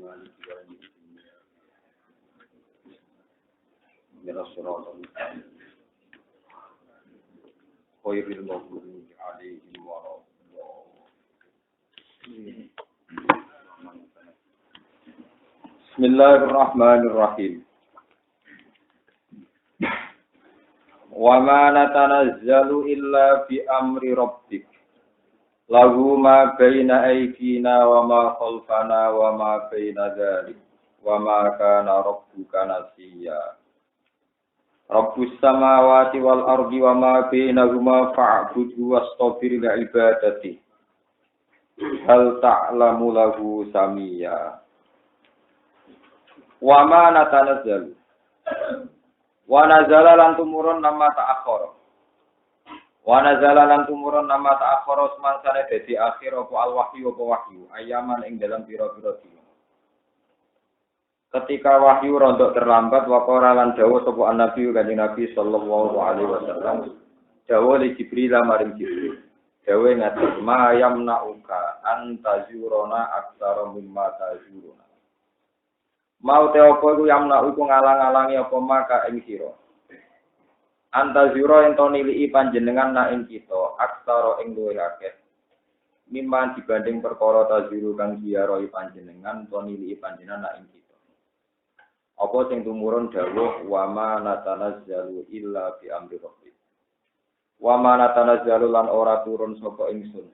مالك يوم الدين من الصراط المستقيم غير المغضوب عليهم ولا الضالين. بسم الله الرحمن الرحيم. وما نتنزل إلا بأمر ربك له ما بين أيدينا وما خلفنا وما بين ذلك وما كان ربك نسيا. رب السماوات والأرض وما بينهما فاعبده واصطبر لعبادته هل تعلم له سميا. وما نتنزل ونزل lan tumurun nama ta'akhir. Wanazala lan tumurun nama ta'akhir semangsane dadi akhir apa al-wahyu apa wahyu ayaman ing dalam pira-pira dina. Ketika wahyu rontok terlambat waqara lan dawuh sapa Nabi Kanjeng Nabi sallallahu alaihi wasallam dawuh li Jibril maring Jibril dawuh ngaten ma yamna'uka antazuruna aktsara mimma tazuruna. Mau te apa iku yamna'u iku ngalang-alangi apa maka ing sira. Antazura ento nilii panjenengan na ing kita aksara ing luwih akeh mimman dibanding perkara tazuru kang diaroi panjenengan to nilii panjenengan na ing kita. Apa sing tumurun dawuh wa ma natanazzalu illa bi amri rabbik. Wa ma natanazzalu lan ora turun saka ingsun.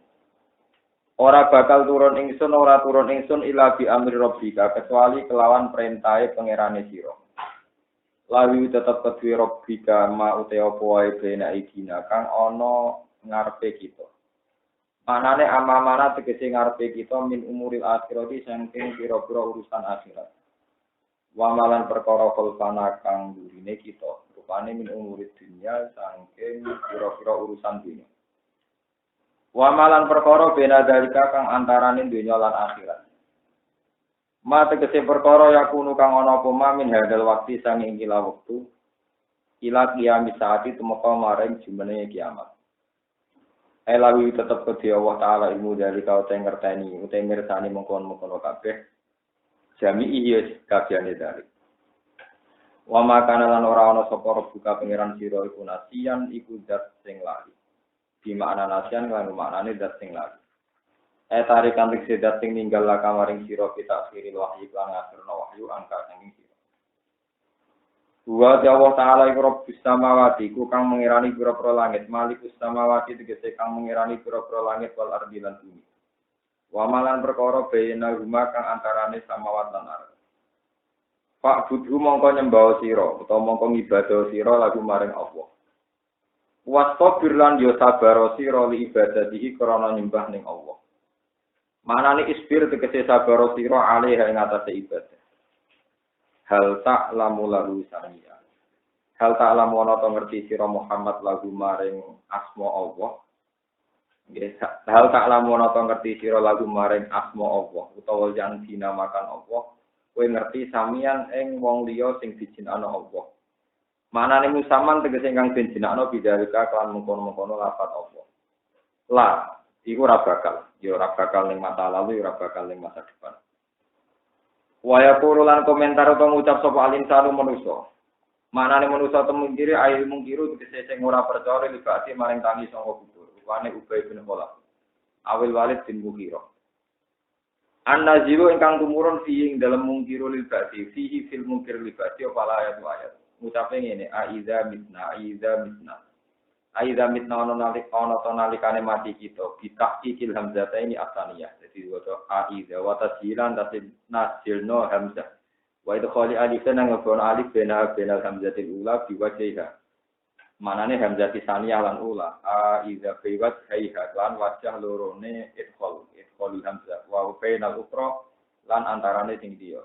Ora bakal turun ingsun illa bi amri rabbika kecuali kelawan perintahe pangerane sira. Lalu tetap kedue Rabbika ma uta apa wae bena idina kang ana ngarepe kita. Manane amamana tegese ngarepe kita min umuril akhirati saking pira-pira urusan akhirat. Wa malan perkara kalpana kang durine kita, rupane min umurid dunya saking pira-pira urusan dunya. Wa malan perkara bena dalika kang antaraning dunya lan akhirat. Mate kese perkara yakunu kang ana apa min hadal waktu sanging ila wektu ila kiamat saati tumeka maring jumene kiamat. Elawi tetep kedhe Allah taala ilmu dari kau teng ngerteni utawa mirsani mengkon-mengkon kabeh jami iya kabehane dari. Wa makana lan ora ana sapa buka pangeran sira iku nasian iku zat sing lali. Di makna nasian lan maknane zat sing lali. Tarikan lik sedat sing ninggal la kamaring sira kita akhiril wahyu lan ngakhirna wahyu angka sing sira. Wa Allah taala iku Rabbus samawati ku kang mengirani pira-pira langit, Malikus samawati tegese kang mengirani pira-pira langit wal ardi lan bumi. Wa malan perkara bayna huma kang antarane samawat lan ardh. Pak budhu mongko nyembah sira utawa mongko ngibadah sira lagu maring Allah. Wastabir lan yo sabar sira li ibadatihi krana nyembah ning Allah. Manane isbir tegese sabar sira alaiha ing atase ibadah. Hal ta'lamu lahu samia. Hal ta'lamu ana to ngerti sira Muhammad lagu maring asma Allah. Nggih, hal ta'lamu ana to ngerti sira lagu maring asma Allah utawa yang dinamakan Allah. Kowe ngerti samian ing wong liya sing dijinakno Allah. Manane musaman tegese kang den jinakno bidalika kan mengkono-mengkono lafaz Allah. La iku ora bakal, ya ora bakal ning masa lalu, ora bakal ning masa depan. Waya kurulan komentar utawa ngucap sapa alinsanu manusa. Manane manusa temungkiri ail mungkiru tegese sing ora percaya libati maring tangi saka kubur. Rupane Ubay bin Khalaf. Awil Walid bin Mughirah. An-nazilu ingkang tumurun fiing dalam mungkiru libati fihi fil mungkir libati apa ayat. Ngucape ngene, aiza mitna. Aida mitna ono nalikane mati kita bitahqiqil hamzah ini asaniyah. Jadi waca aida wa tasjilan tasib nasilno hamzah. Wa idkhali alif nang ngebon alif bena hamzatil ula biwajhiha. Manane hamzah tisaniyah lan ula. Aida biwat hayha lan wajah lorone idkhal hamzah. Wa bainal ukra lan antarane sing dia.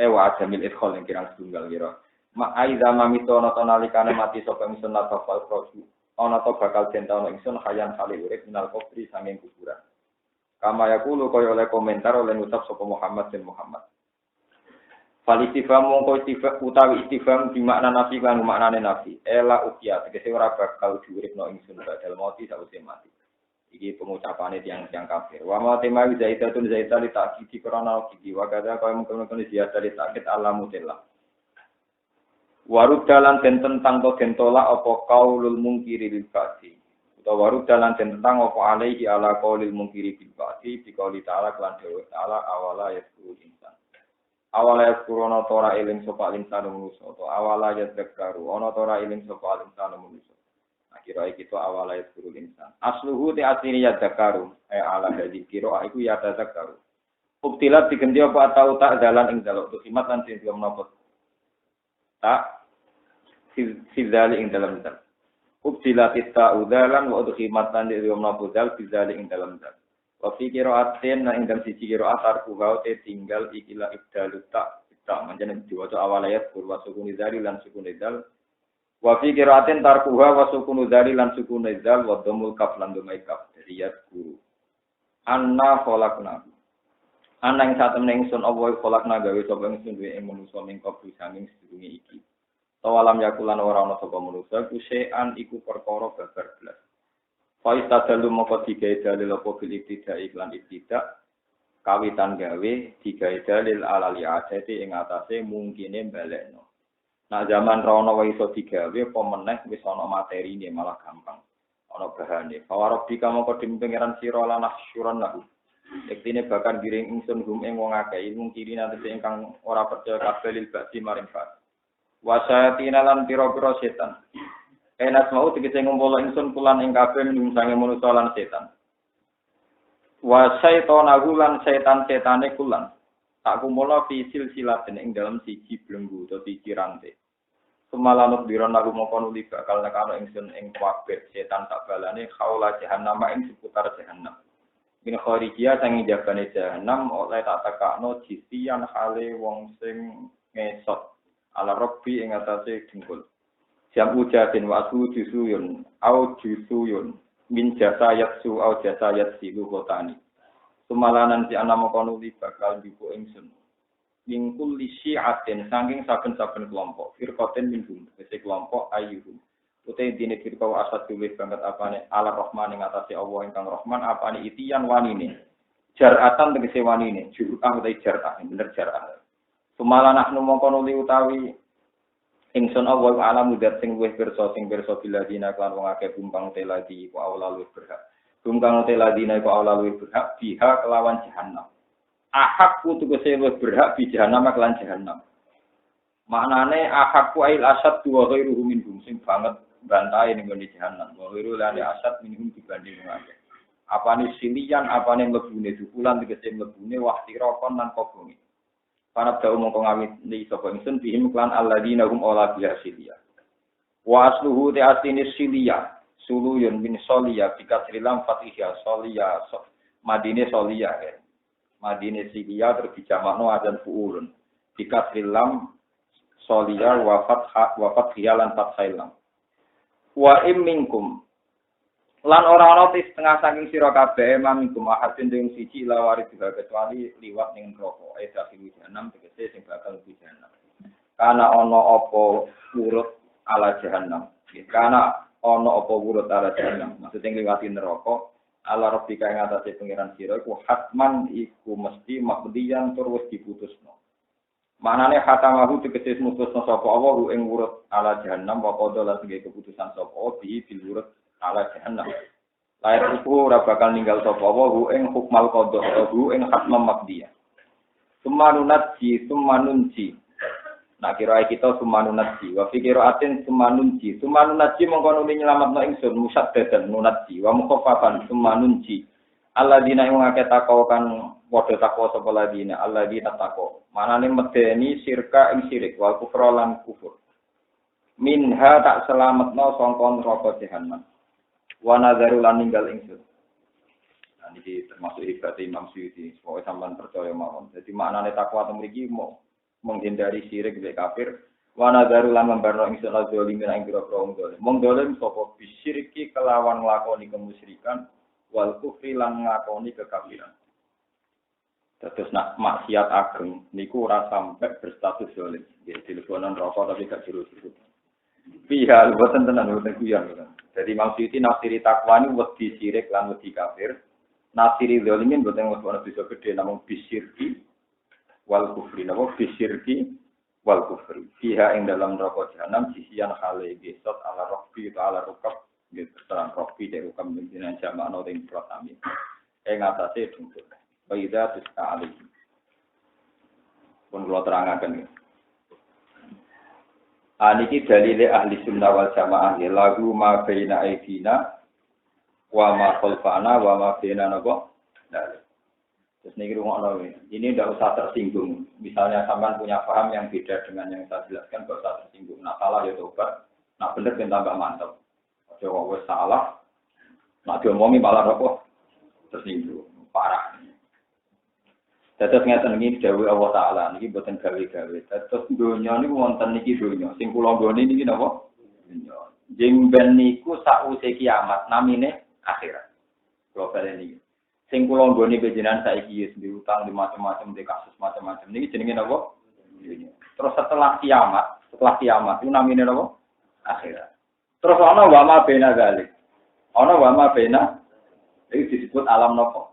Wa jamil idkhal yang kirang setunggal kira. Ma aida mamitono nalikane mati sapa misun nafal prosu. Ana to bakal dentano ingsun hayan kali urip minal kubri sanging kuburan. Kama yaqulu kaya oleh komentar oleh ngucap sapa Muhammad bin Muhammad. Fal istifham mongko istifham di makna nafi lan maknane nafi. Ela ukia tegese ora bakal diuripno ingsun badal mati sawise mati. Iki pengucapane tiang-tiang kafir. Wa ma tema zaidatun zaidah li ta'kidi krana kidi wa kadza kaya mungkin ziyada li ta'kid alamutillah. Warud dalan den tentang to den tolak apa qaulul mungkiri bil ba'di. Utawa warud dalan den tentang apa alaihi ala qaulil mungkiri bil ba'di dikauli ta'ala lan dewa ta'ala awala yasuru insan. Awala yaskuruna tora eling sapa insan manusa utawa awala yadzakaru ana tora eling sapa insan manusa. Kira kita awalnya suruh insan. Asluhu te asline ya zakaru. Ala hadil kira iku ya zakaru. Ubtilat diganti apa atau tak dalan ing dalem tu khimat lan sing menapa. Tak fizali ing dalam dal. Ubtilat ta udalan wa khimat lan di menapa dal fizali ing dalam dal. Wa fi qira'atin ing dalam siji qira'at arkuha te tinggal ikilah ibdalu tak manjane diwaca awalnya kurwa sukun dari lan sukun dal. Wa fi qira'atin tarkuha wa sukunu dzali lan sukunu dzal wa dhammul kaf lan dhamai kaf dari guru. Anna khalaqna. Ana ing satemene ingsun apa khalaqna gawe sapa ingsun duwe ing manusa ning kabeh sanging sedurunge iki. Tawalam yakulan ora ana sapa manusa kusean iku perkara babar blas. Fa istadalu moko digawe dalil apa bil ibtida iklan ibtida kawitan gawe digawe dalil alali adati ing atase mungkine balekno. Nah zaman rono wae iso digawe apa meneh wis ana materine malah gampang. Ana bahane. Fawarabika mongko dim pangeran sira lan asyuran lahu. Ektine bakal giring ingsun hum ing wong akeh ilmu kiri nanti ingkang ora percaya kabeh lil ba'di maring fat. Wasayatina lan pira-pira setan. Enas mau tegese ngumpul ingsun kulan ing kabeh ing sange manusa lan setan. Wasaitona lan setan-setane kulan. Tak kumpulna fi silsilatin ing dalam siji belenggu utawa siji rantai. Semalanut diron lagu mongko nuli bakal nekano ingsun ing kabeh setan tak balane khaula jahannam ing seputar jahannam. Min kharijia sang jabane jahannam oleh tak tekakno jisian hale wong sing ngesot ala rabbi ing atase dengkul. Jam ujatin wasu jusuyun au jusuyun min jasayat su au jasayat silu kotani. Sumalanan si ana mongko nuli bakal diku ingsun. Mingkul lisyi'atin saking saben-saben kelompok. Firqatin minhum, wisi kelompok ayyuhum. Utai dini firqaw asad tulis banget apane ala rahman ing atase Allah ingkang rahman apane itian wanine. Jar'atan tegese wanine, jur'ah utai jar'ah, bener jar'ah. Sumalanan nahnu mongko nuli utawi ingsun Allah alam udat sing luwih pirsa biladina klan wong akeh bumbang teladi ku awla luwih berhak. Tungkang teladina iku awla luwih berhak biha kelawan jahannam. Ahakku tegese luwih berhak bi jahannam kelan jahannam. Maknane ahakku ail asad wa ghairuhu minhum sing banget bantahe ning ngene jahannam. Wa ghairu lane asad minhum dibanding ngake. Apane silian, apane mlebune dukulan tegese mlebune wahtirokon lan kobongi. Para dawuh mongko ngawit li sapa ingsun bihim klan alladina hum ala biha silia. Wa asluhu te asini silia. Suluyun bin Soliya bikatrilam fatihya Soliya Madine Soliya ya. Madine Silia terus dijamakno adzan fuulun bikatrilam Soliya wa fathya lan fathailam. Wa im minkum lan ora ana setengah saking sira kabeh mamingkum ahadin ing siji lawari juga kecuali liwat ning neraka eda sing jahanam tegese sing bakal mlebu jahanam. Kana ana apa urut ala jahanam. Kana ono apa wurut ala jahanam maksudnya ngliwati neraka ala rabbika ing atase pangeran sira iku hatman iku mesti makdiyan tur wis diputusno manane hatamahu tegese mutusno sapa Allah ing wurut ala jahanam wa qada lan sing keputusan sapa bi bil wurut ala jahanam lair iku ora bakal ninggal sapa Allah ing hukmal qada utawa ing hatmam makdiyah sumanunji Nah kira kita sumanunatji, wa fikiro atin sumanunji mongko nuli nyelametno ingsun musaddadan nunatji, wa mukhafafan sumanunji. Alladzina ing ngake takwa kan padha takwa sapa ladina, alladzina takwa. Manane medeni sirka ing sirik wal kufra lan kufur. Minha tak selametno sangka neraka jahanam. Wa nadzaru lan ninggal ingsun. Nah iki termasuk ibadah Imam Suyuti, pokoke sampean percaya mawon. Dadi maknane takwa teng mriki menghindari syirik mek kafir wa nadzaru lan membarno ingsun zalimin ing pira-pira wong zalim. Wong zalim sapa bisyiriki kelawan nglakoni kemusyrikan wal kufri lan nglakoni kekafiran. Terus nak maksiat ageng niku ora sampai berstatus zalim. Nggih teleponan rokok tapi gak jero-jero. Pihak buatan tenan buatan kuyon. Jadi maksudnya nafsiri takwa ini wedi sirik lan wedi kafir. Nafsiri zalimin buatan buatan bisa gede namun bisirki wal kufri. Namun bisirki wal kufri. Pihak yang dalam rokok jahanam sisian hale gesot ala rokbi atau ala rukab. Gitu terang rokbi dari rukab pimpinan jamaah noting plot amin. Ngatasi dungkul. Baida tuska alih. Pun kalau terangkan. Aniki dalile ahli sunnah wal jamaah ya lagu ma baina aidina wa ma khalfana wa ma baina napa. Terus niki rungokno ini ndak usah tersinggung. Misalnya sampean punya paham yang beda dengan yang saya jelaskan enggak usah tersinggung. Nah salah ya tobat, nah bener ben tambah mantap. Aja kok wis salah. Nah diomongi malah apa tersinggung. Parah. Dados ngeten iki dawuh Allah Taala niki boten gawe-gawe. Dados donya niku wonten niki donya. Sing kula nggone niki napa? Donya. Jeng ben niku sause kiamat namine akhirat. Kula baleni. Sing kula nggone panjenengan saiki wis diutang di macam-macam di kasus macam-macam niki jenenge napa? Donya. Terus setelah kiamat itu namine napa? Akhirat. Terus ana wa ma bena zalik. Ana wa ma bena iki disebut alam napa?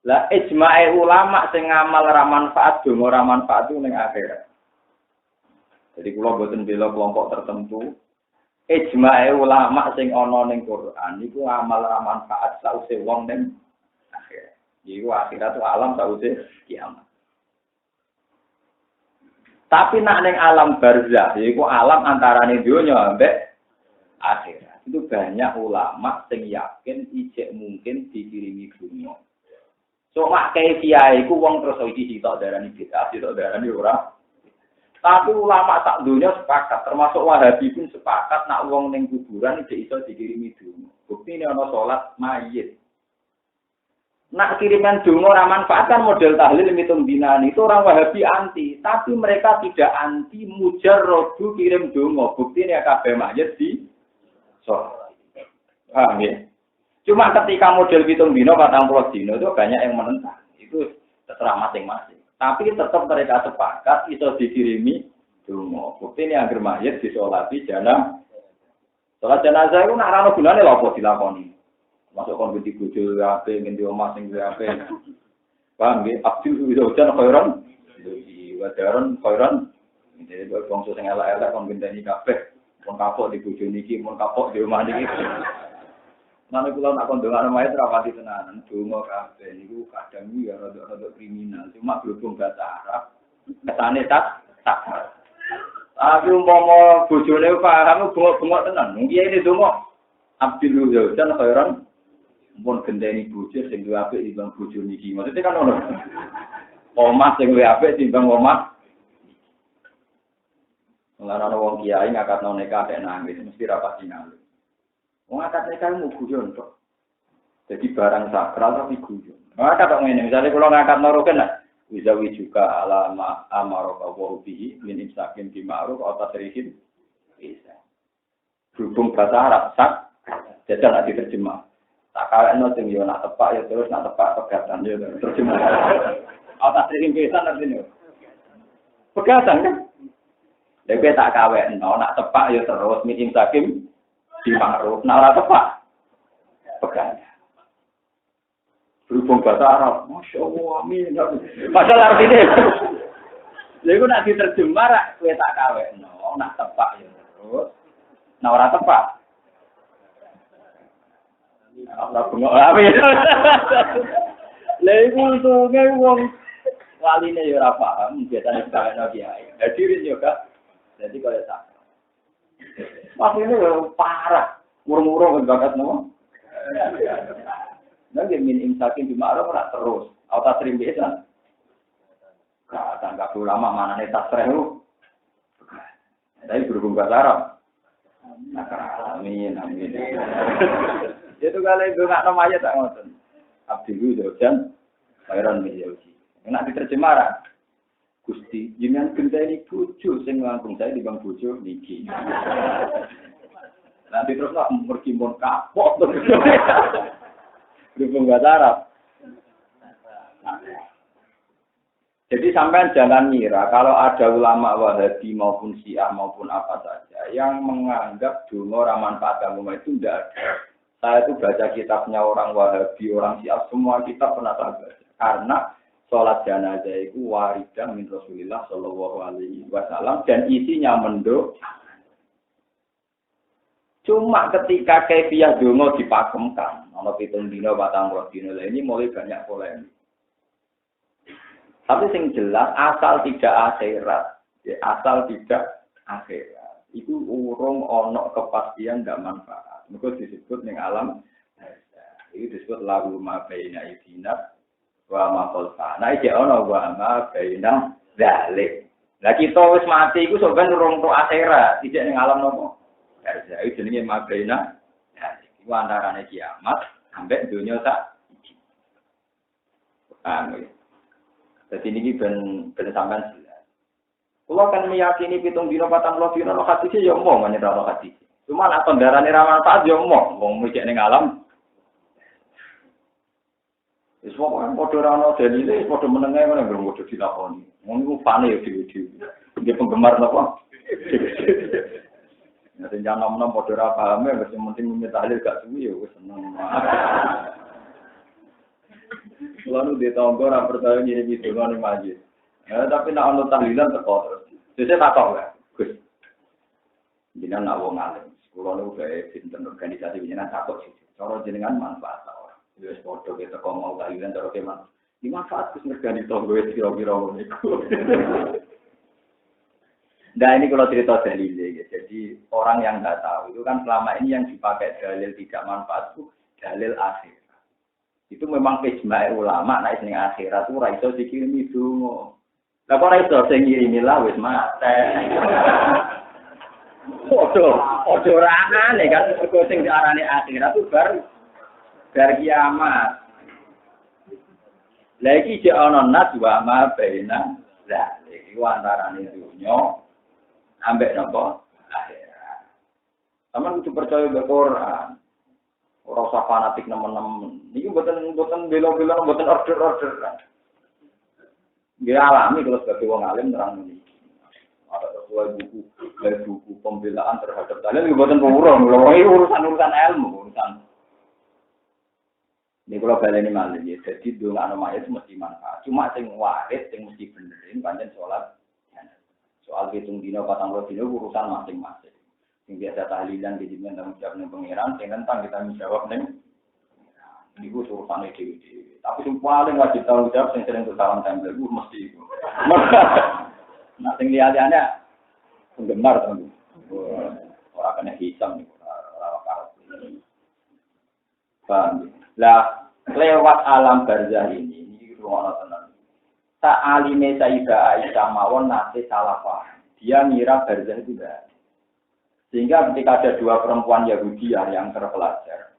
Lah ijmae ulama sing ngamal ra manfaat donga ra manfaat ning akhirat. Jadi kula boten bela kelompok tertentu. Ijmae ulama sing ana ning Quran niku amal ra manfaat sause wong ning akhirat. Iku akhirat itu alam sause kiamat. Tapi nak ning alam barzah iku alam antarané donya ambek akhirat. Itu banyak ulama sing yakin ijek mungkin dikirimi dunya. So mak kae kiai ku wong terus iki sitok darani bid'ah, sitok darani ora. Tapi ulama sak dunya sepakat, termasuk Wahabi pun sepakat nak wong ning kuburan iki iso dikirimi donga. Buktine ana salat mayit. Nak kiriman donga ora manfaat kan model tahlil mitung dinan itu orang Wahabi anti, tapi mereka tidak anti mujarradu kirim donga. Buktine kabeh mayit di salat. Paham ya? Cuma ketika model hitung dino, 40 dino itu banyak yang menentang. Itu terserah masing-masing. Tapi tetap mereka sepakat itu dikirimi donga. Bukti ini agar mayit disolati jenazah. Salat jenazah itu nak rano gunane lha apa dilakoni. Masuk kon gede bojo ape ngendi omah sing ape. Paham nggih? Abdul Hujan khairan. Wadaran khairan. Jadi bangsa sing elek-elek kon gendeni kabeh. Kon kapok di bojo niki, kon kapok di omah niki. Nane kula nak kondongan mayit rapati tenanan, donga kabeh niku kadang ya rada-rada kriminal, cuma berhubung bahasa Arab, kesane tak. Tapi umpama bojone paham bengok-bengok tenan. Nggih ini donga. Abdul Hujan khairan mun gendeni bojo sing luwih apik timbang bojo niki. Maksudnya kan ngono. Omah sing luwih apik timbang omah. Lan wong kiai ngakatno nikah kek nangis mesti rapati nangis. Wong akad nikah mu guyon tok. Jadi barang sakral tapi guyon. Maka tok ngene, misale kula ngakad noroken lah. Wizawi juga ala amaro wa bihi min imsakin bi ma'ruf atau tasrihin. Bisa. Berhubung bahasa Arab sak jajal nak diterjemah. Tak kawekno sing yo nak tepak ya terus nak tepak pegatan yo terjemah. Atau tasrihin bisa artine. Pegatan kan? Lek tak kawekno nak tepak ya terus min imsakin di ma'ruf, nak ora tepak pegang. Berhubung bahasa Arab, Masya Allah, amin. Padahal artinya, jadi nak diterjemah, kue tak kawin, nak tepak ya terus, nak ora tepak. Allah bengok amin. Lalu untungnya wong waline ya ora paham, biasanya kawin kiai. Hadirin juga, jadi kalau tak. Maksudnya parah, murmur-murung bakat nama. Nanti min imsakin di ma'ruf nak terus, auta sering biasa. Enggak perlu lama mana nih tas terus. Tapi berhubung bahasa Arab. Amin. Itu kalau itu nggak namanya tak ngoten. Abdul Hujan, Khairan Mijauji. Nak diterjemah. Gusti, jenengan gendeni bojo sing langkung saya di bang bojo niki. Nanti terus lah pergi mon kapok terus. Berhubung bahasa Arab. Jadi sampai jangan ngira kalau ada ulama Wahabi maupun Syiah maupun apa saja yang menganggap donga ora manfaat agama itu tidak ada. Saya itu baca kitabnya orang Wahabi, orang Syiah, semua kitab pernah saya baca. Karena sholat jenazah itu waridah min Rasulillah Shallallahu Alaihi Wasallam dan isinya menduk. Cuma ketika kaifiah donga dipakemkan, ana 7 dina 40 dina ini mulai banyak polemik. Tapi sing jelas asal tidak akhirat, ya, asal tidak akhirat. Itu urung ono kepastian ndak manfaat. Mergo disebut ning alam itu disebut lahu ma baina idina wa ma khalfana. Iki ono wa ma baina zalik. Lah kita wis mati iku sampeyan urung tok akhirat, tidak ning alam nopo? Ya itu jenenge ma baina zalik. Iku antarane kiamat sampai dunia sak iki. Jadi ini ben sampean jelas. Kalau kan meyakini 7 dina 40 dina lo hadise ya omong menyerah lo hadise. Cuma nek kendarane ra manfaat ya omong, wong mikir ning alam. Wis pokoke padha ra ono dalile, padha menenge ngene nggo padha dilakoni. Wong iku fane ya dhewe-dhewe. Dia penggemar napa? Nek jangan nom-nom padha ra paham ya wis penting tahlil gak suwi ya wis seneng. Lalu dia tahu orang percaya ngirim itu kan di masjid. Tapi nak untuk tahlilan teko terus. Jadi tak tahu lah, Gus. Jenengan nak wong alim. Sekolah lu kayak pinter organisasi jenengan takut sih. Cara jenengan manfaat lah. Wis foto kita kok mau tahlilan cara keman. Di manfaat Gus mergani tonggo wis kira-kira ngono iku. Nah ini kalau cerita dalil ya. Jadi orang yang nggak tahu itu kan selama ini yang dipakai dalil tidak manfaat itu dalil akhir. Itu memang ijma' ulama nek ning akhirat ora iso dikirimi donga. Lah kok ora iso sing ngirimi lah wis mate. Ojo ora aneh kan mergo sing diarani akhirat itu bar kiamat. Lah iki jek ana nas wa ma baina. Lah iki antarane dunya ambek napa akhirat. Sampeyan kudu percaya be Quran. Ora usah fanatik nemen-nemen. Niki mboten bela-bela, mboten order-order. Nggih alami kalau sebagai wong alim nerang niki. Ada sesuai buku pembelaan terhadap dalil mboten purun. Lho urusan ilmu, urusan. Ini kalau baleni malih ya. Jadi ndongakno mayit mesti manfaat. Cuma sing waris sing mesti benerin pancen salat. Soal 7 dina 40 dina urusan masing-masing. Yang biasa tahlilan di dimen tanggung jawab ning pangeran, sing nentang kita menjawab ning niku urusane dhewe-dhewe. Tapi sing paling wajib tanggung jawab sing sering salam tempel iku mesti iku. Nah sing liyane penggemar to. Ora kena hitam niku ora karep. Paham. Lah lewat alam barzah ini rumono tenan. Tak alime Sayyidah Aisyah mawon nate salah paham. Dia ngira barzah itu enggak. Sehingga ketika ada 2 perempuan Yahudiyah yang terpelajar,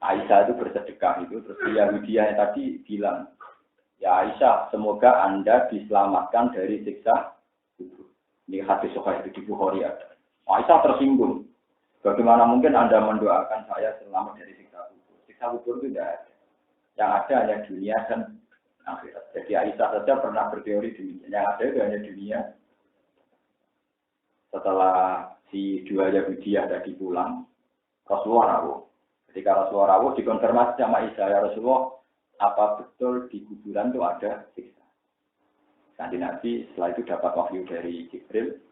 Aisyah itu bersedekah itu, terus Yahudiyah tadi bilang, ya Aisyah, semoga Anda diselamatkan dari siksa kubur. Ini hadis sahih di Bukhari ada. Aisyah tersinggung. Bagaimana mungkin Anda mendoakan saya selamat dari siksa kubur? Siksa kubur itu tidak ada. Yang ada hanya dunia dan akhirat. Jadi Aisyah saja pernah berteori demikian. Yang ada itu hanya dunia. Setelah si 2 Yahudiyah tadi pulang, Rasulullah rawuh. Ketika Rasulullah rawuh dikonfirmasi sama Aisyah, ya Rasulullah, apa betul di kuburan itu ada siksa? Nanti setelah itu dapat wahyu dari Jibril,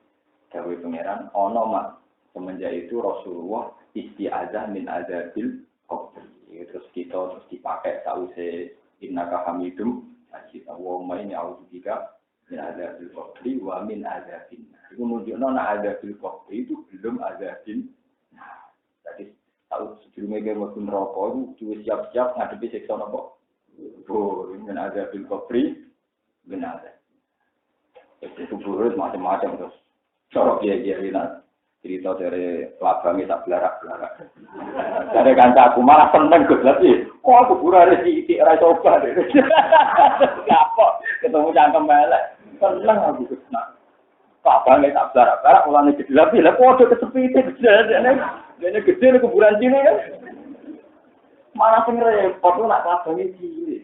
dawuh pangeran, ono mak semenjak itu Rasulullah isti'adzah min adzabil qabr. Terus kita dipakai sause innaka hamidum, kita wa ma ini auzubika min adzabil qabr wa min adzabin. Itu menunjukkan adzabil qabr itu belum adzabin. Nah, jadi tahu sebelumnya kita masuk neraka itu siap-siap ngadepi siksa neraka. Min adzabil qabr benar. Itu buruk macam-macam terus. Corok dia cerita dari labangnya tak belarak-belarak. Dari kanca aku malah seneng gue lagi. Kok aku pura rezeki ora coba deh. Kapok ketemu cangkem elek. Seneng aku kesana. Labangnya tak belarak-belarak ulangnya gede lagi. Lah kok ada kesepit dene gede nek kuburan sini kan. Malah sing repot nak labangnya cilik.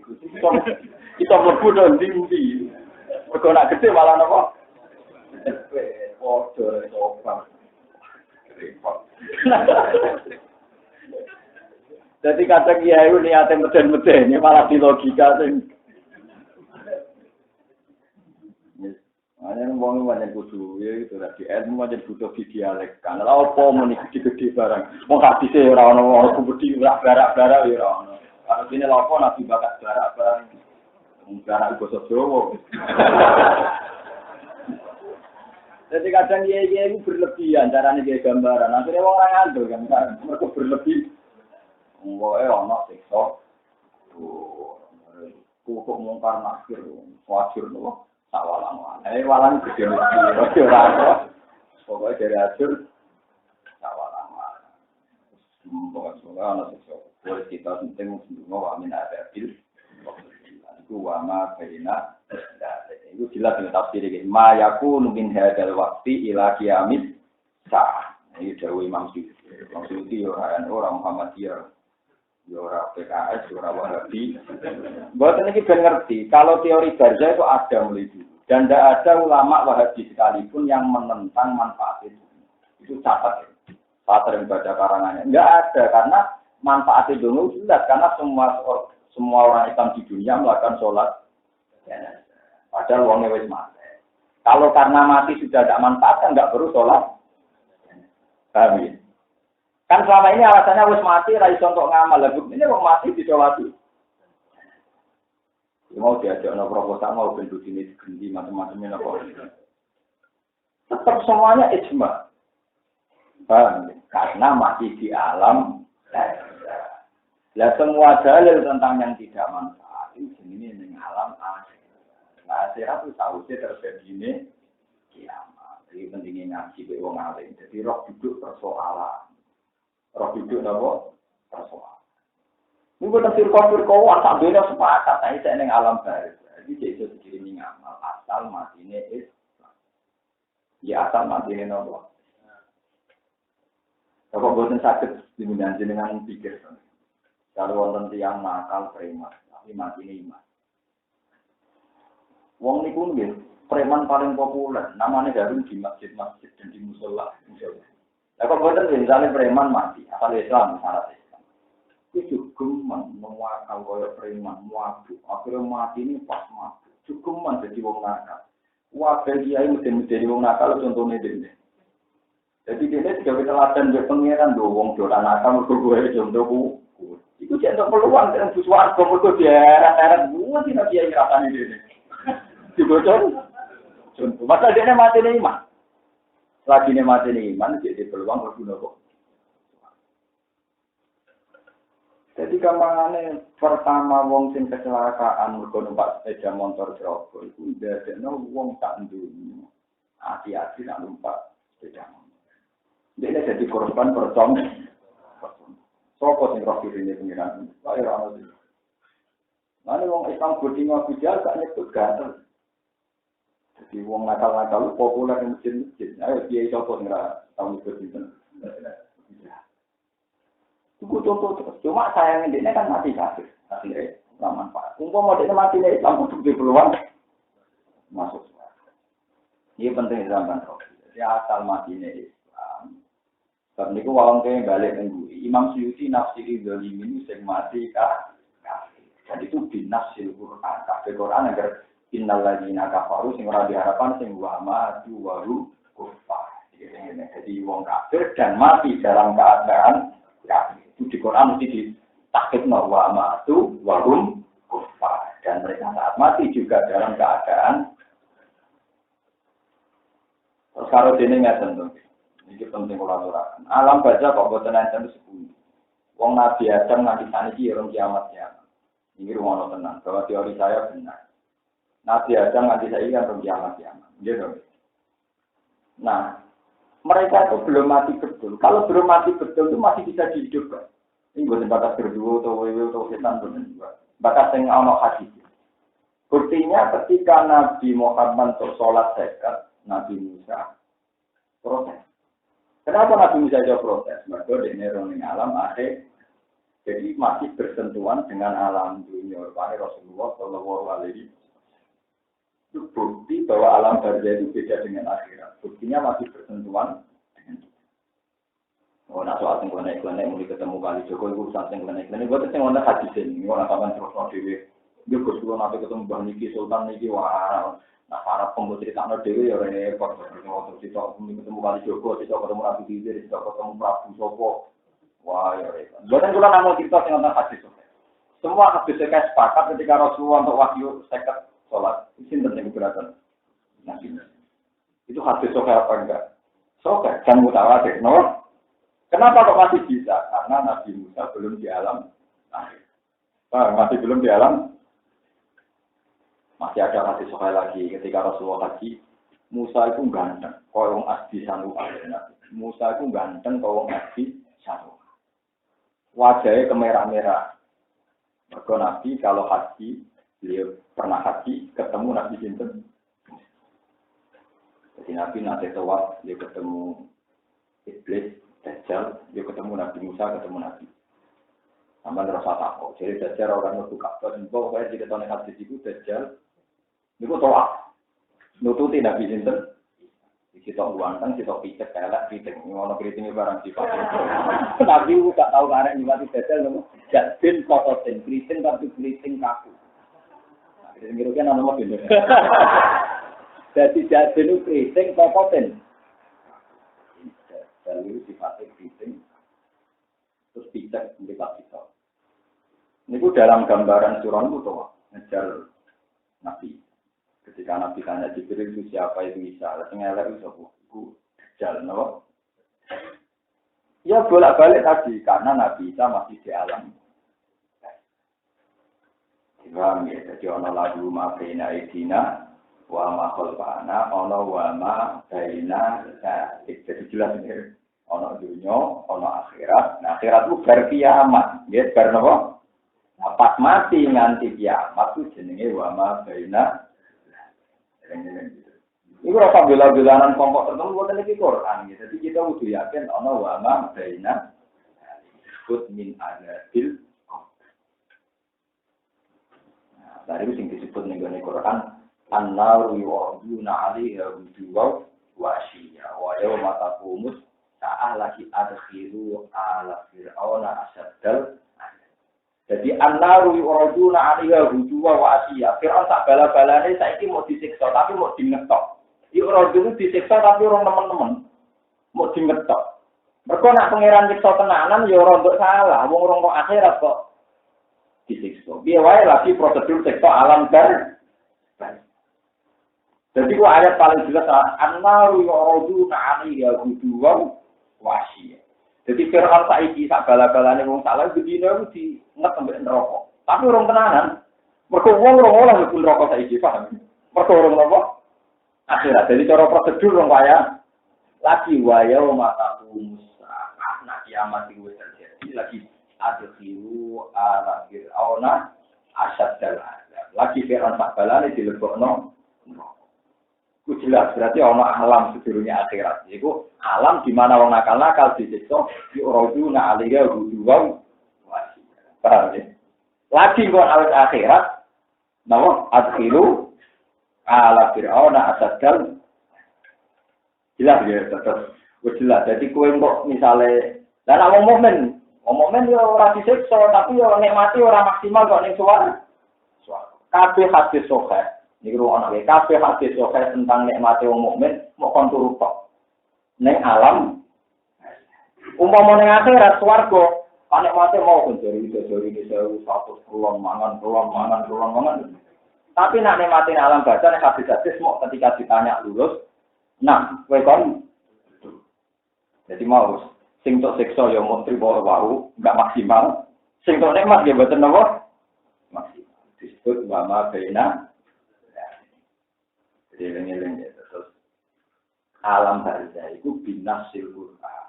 Kita mlebu nang ndi. Mergo nak gede malah napa? Podo sopan. Jadi kata kiai ini niate meden-meden malah di logika sing. Ana wong banyak kudu ya itu lagi ilmu aja butuh dialek. Kan lha opo muni gede-gede barang. Wong hadise ora ono wong gede barak-barak ya ora ono. Kalau dene lha opo nabi bakat barak-barang. Barak basa Jawa. Jadi kadang kiai itu berlebihan carane kiai gambaran. Akhirnya wong ora ngandel kan mergo berlebih. Wae ana siksa. Kok mungkar nakir wajir lho. Sawalang. Walang gede mesti ora apa. Pokoke dari ajur sawalang. Pokoke ana siksa. Kuwi kita penting semua wa min abil. Iku wa ma baina itu jelas dengan tafsir ini. Ma yakunu min hadzal waqti ila qiyamit sa'ah. Ini dawuh Imam Suyuti. Imam Suyuti orang Muhammadiyah, orang PKS, orang Wahabi. Mboten iki ben ngerti, kalau teori barzah itu ada mulai dulu. Dan tidak ada ulama Wahabi sekalipun yang menentang manfaat itu. Itu catat ya. Saya sering baca karangannya. Enggak ada, karena manfaat itu jelas. Karena semua orang Islam di dunia melakukan sholat. Padahal wongnya wis mati. Kalau karena mati sudah tidak manfaat, kan nggak perlu sholat. Paham ya? Kan selama ini alasannya wis mati, raiso untuk ngamal. Ini wong mati disolati. Ya, mau diajak no proposal, mau bentuk ini digendi, macam-macamnya no. Tetap semuanya ijma. Paham ya? Karena masih di alam. Lah semua dalil tentang yang tidak manfaat ini ini alam akhir. Nah, akhirat itu sausnya terjadi ini kiamat. Jadi pentingnya ngaji ke wong alim. Jadi roh duduk persoalan. Roh duduk apa? Persoalan. Ini kita firqah-firqah sambil sepakat. Nah, ini yang alam baru. Jadi itu dikirim ngamal. Asal matinya Islam. Ya asal matinya apa? Kalau buatan sakit dengan jenengan pikir. Kalau wonten tiyang nakal preman, tapi matinya iman. Wong niku nggih preman paling populer, namanya Harun di masjid-masjid dan di musola. Lah kok boten misalnya preman mati, asal Islam syarat Islam. Itu cukuman mewakal kaya preman, mabuk. Akhirnya mati ini pas mabuk. Cukuman jadi wong nakal. Wakil kiai mesti wong nakal contohnya dene. Jadi dia juga teladan dia pengiran do wong dolan nakal mergo gue contohku. Iku jeneng peluang dengan buswarga mergo diarat-arat buat dina kiai rasane dene. Dibocor. Contoh, masa dia mati nih iman. Lagi nih mati nih iman, jadi peluang berguna kok. Jadi kamangane pertama wong sing kecelakaan mergo numpak sepeda motor Grogol iku ndadekno wong tak ndunyu. Hati-hati nak numpak sepeda motor. Dia jadi korban percong. Sopo sing roh diri ini pengiran. Kaya ora ono. Mane wong Islam bodingo bujal gak nyebut gatel. Jadi wong nakal-nakal populer di masjid-masjid. Ayo kiai sapa sing ora tau nyebut sinten. Itu contoh terus. Cuma sayangnya dia kan mati kafir. Akhirnya nggak manfaat. Umpama dia mati nih Islam untuk di peluang masuk. Ini penting zaman roh. Jadi asal mati nih Islam. Karena itu wong kaya balik minggu. Imam Suyuti nafsiri zalimin sing mati kafir. Jadi itu binafsil Quran. Kafir Quran agar innal ladzina kafaru sing ora diharapkan sing wa matu waru kufar. Jadi wong kafir dan mati dalam keadaan kafir. Itu di Quran mesti ditakhidna wa matu warum kufar. Dan mereka saat mati juga dalam keadaan. Terus kalau dene ngaten to. Ini penting ora-ora. Alam baca kok boten enten sepuluh. Wong Nabi Adam nanti saniki orang kiamat ya. Ini rumono tenang. Bahwa teori saya benar. Nabi Adam nanti saya kan orang kiamat ya. Gitu. Nah, mereka itu belum mati betul. Kalau belum mati betul itu masih bisa dihidupkan. Ini bukan batas berdua atau wewe atau setan benar. Batas yang ono hadis. Buktinya ketika Nabi Muhammad sholat zakat, Nabi Musa protes. Kenapa Nabi Musa jawab protes? Mereka di nerong alam akhir. Jadi masih bersentuhan dengan alam dunia. Karena Rasulullah Shallallahu Alaihi itu bukti bahwa alam barzah itu beda dengan akhirat. Buktinya masih bersentuhan dengan kita. Oh, nah soal tengkonek mulai ketemu kali Joko itu urusan tengkonek. Buat itu yang ada hadis ini. Orang kapan terus mau dewi. Dia bersuara nanti ketemu Bang Niki Sultan Niki wah. Nah para pembuat cerita dewi ya repot. Waktu kita ketemu kali Joko, kita ketemu Nabi Khidir, kita ketemu Prabu Sopo. Wah, ya repot. Bukan kalau nama kita tentang hadis. Semua hadis saya sepakat ketika Rasulullah untuk wahyu seket sholat. Ini penting beratan. Nabi. Itu hadis sokai apa enggak? Sokai, jangan mutawatir, no? Kenapa kok masih bisa? Karena Nabi Musa belum di alam akhir. Masih belum di alam. Masih ada hadis sokai lagi ketika Rasulullah haji. Musa itu ganteng, kalau asdi sanu akhirnya. Musa itu ganteng, kalau asdi sanu. Wajahnya kemerah-merah. Mergo Nabi kalau haji, beliau pernah haji, ketemu Nabi Sinten. Jadi Nabi nanti tawaf, dia ketemu Iblis, Dajjal, dia ketemu Nabi Musa, ketemu Nabi. Sampai terasa takut. Jadi Dajjal orang itu Ka'bah, dan pokoknya jika tahun hadis itu Dajjal, itu tawaf. Nututi Nabi Sinten. Kita uangkan, kita picek, kayak picek. Ngono kritingnya barang sifat. Tapi aku tak tahu karena nyibati Dajjal, jadin kototin, kriting tapi kriting kaku. Kriting itu kan nama bener. Jadi jadin itu kriting kototin. Lalu sifatnya kriting, terus picek, melipat kita. Ini dalam gambaran surah itu tuh, ngejar Nabi. Ketika Nabi tanya Jibril itu siapa itu Isa, ngelak itu jalan, no? Ya bolak-balik tadi karena Nabi Isa masih di alam. Paham ya? Jadi ono lagu ma baina idina wa ma khalfana, ono wa ma baina. Jadi jelas ini. Ono dunia, ono akhirat. Nah akhirat itu berkiamat, ya ber napa? Nah, pas mati nganti kiamat itu jenenge wa ma baina. Ini rasa bela-belanan kelompok tertentu buatan ini Quran. Jadi kita harus yakin ana wa ma baina disebut min adabil. Nah, dari itu yang disebut ning Quran an-naru yu'aduna 'alaiha wujuwa wa ashiya wa yawma taqumus ta'alaki adkhilu ala fir'auna asaddal. Jadi an-naru yu'raduna 'alaiha hujuwa wa asyiya. Fir'aun sak bala-balane saiki mau disiksa tapi mau dingetok. Yu'raduna disiksa tapi orang teman-teman mau dingetok. Mergo nek pangeran siksa tenanan ya ora nduk salah, wong ora kok akhirat kok disiksa. Piye wae lagi prosedur siksa alam bar. Jadi ku ayat paling jelas an-naru yu'raduna 'alaiha hujuwa wa asyiya. Jadi Fir'aun saiki sak bala-balane wong salah bedino iku diinget sampe neraka. Tapi urung tenanan. Mergo wong ora oleh mlebu neraka saiki, paham? Mergo urung apa? Akhirat. Jadi cara prosedur wong kaya lagi waya mataku musa. Nah kiamat itu terjadi lagi adkhiru ala fir'auna asaddal azab. Lagi Fir'aun sak balane dilebokno neraka. Itu jelas, berarti ada alam sebelumnya akhirat. Itu alam di mana orang nakal-nakal disiksa, diuroduna alaiha hujuwa wasi. Paham ya? Lagi kalau awet akhirat, nama adkhilu ala fir'auna asaddal. Jelas ya, tetap. Jelas, jadi kue kok misalnya, dan orang momen ya orang disiksa, tapi ya nikmati orang maksimal kok ning suara. Kabeh hadis sahih. Ini ruang anak kafe hadis sokai tentang nikmati wong mukmin mau kontur tok. Neng alam, umpama neng akhirat swarga, nikmati mau kunjuri ini satu mangan. Tapi nak nikmati alam baca nek hadis mau ketika ditanya lulus, nah, kowe kon. Jadi mau sing tok siksa ya mau trimo wae, enggak maksimal. Sing tok nikmat ya mboten napa? Maksimal. Disebut wama baina. Jadi terus alam barzah itu binasil Quran.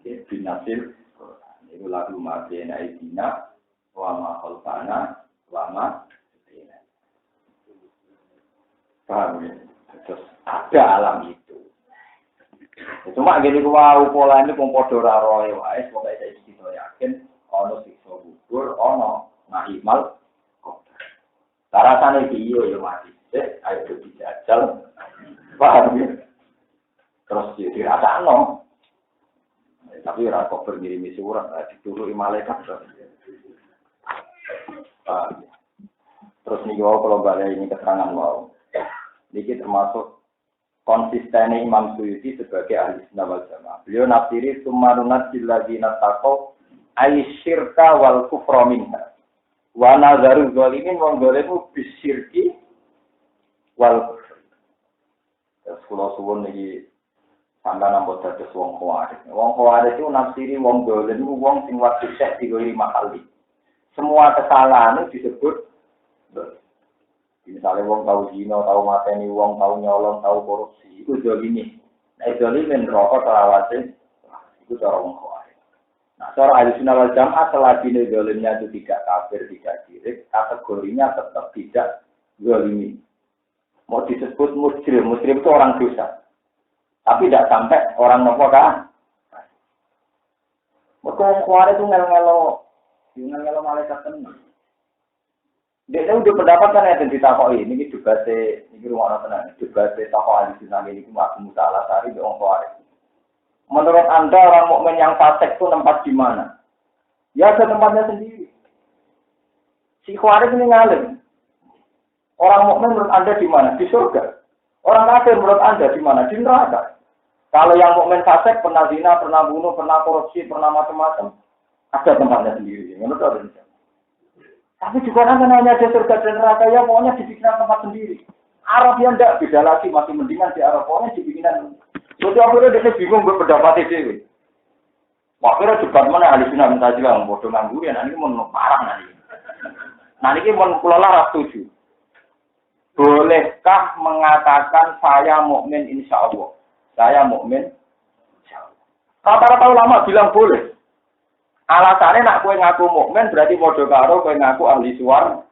Binasil Quran. Itu lagu mabena idina wa ma khalfana wa ma baina. Paham ya? Terus ada alam itu. Cuma gini wow pola ini pun padha ora roe wae pokoke saya yakin ana siksa gugur ana nahimal qadar. Rasane iki yo mati. Ayo dijajal. Paham ya? Terus dirasakno. Tapi ora kok ngirimi surat dituruti malaikat. Terus niku kalau balik ini keterangan wow. Niki termasuk konsistennya Imam Suyuti sebagai ahli sunnah wal jamaah. Beliau nafsiri sumarunat siladzina taqaw aisyirka wal kufra minha. Wa nazaru zalimin wong zalimu bisyirki wal kufra. Terus kula suwun niki sampeyan nampa dados wong khawarij. Wong khawarij itu nafsiri wong zalim wong sing wajib sek digori mahali. Semua kesalahan itu disebut misalnya wong tahu zina, tahu mateni wong, tahu nyolong, tahu korupsi, itu zalimi. Nah, zalimin rokok selawase, itu cara wong khawarij. Nah, cara ahli sunnah wal jamaah selagi zalimnya itu tidak kafir, tidak syirik, kategorinya tetap tidak zalimi. Mau disebut mujrim, mujrim itu orang dosa. Tapi tidak sampai orang nopo kan? Mereka wong khawarij itu ngelo malaikat tenang. Dia udah pendapat kan yang ditakoi ini debatnya ini rumah tenang debatnya tokoh ahli sunnah ini Abu Musa Al-Asy'ari di Khawarij. Menurut Anda orang mukmin yang fasik itu tempat di mana? Ya ada tempatnya sendiri. Si Khawarij ini ngalim. Orang mukmin menurut Anda di mana? Di surga. Orang kafir menurut Anda di mana? Di neraka. Kalau yang mukmin fasik pernah zina, pernah bunuh, pernah korupsi, pernah macam-macam, ada tempatnya sendiri. Menurut Anda. Tapi juga kan hanya ada surga dan neraka ya pokoknya dibikinkan tempat sendiri. Arab yang tidak beda lagi masih mendingan di Arab pokoknya dibikinkan. Jadi akhirnya dia bingung berpendapat itu. Akhirnya debat mana ahli sunnah Mu'tazilah bodoh nganggur ya nanti mau parah nanti. Nanti mau pulang setuju. Bolehkah mengatakan saya mukmin insya Allah? Saya mukmin insya Allah. Rata-rata ulama bilang boleh. Alasannya nak kowe ngaku mukmin berarti padha karo kowe ngaku ahli swarga.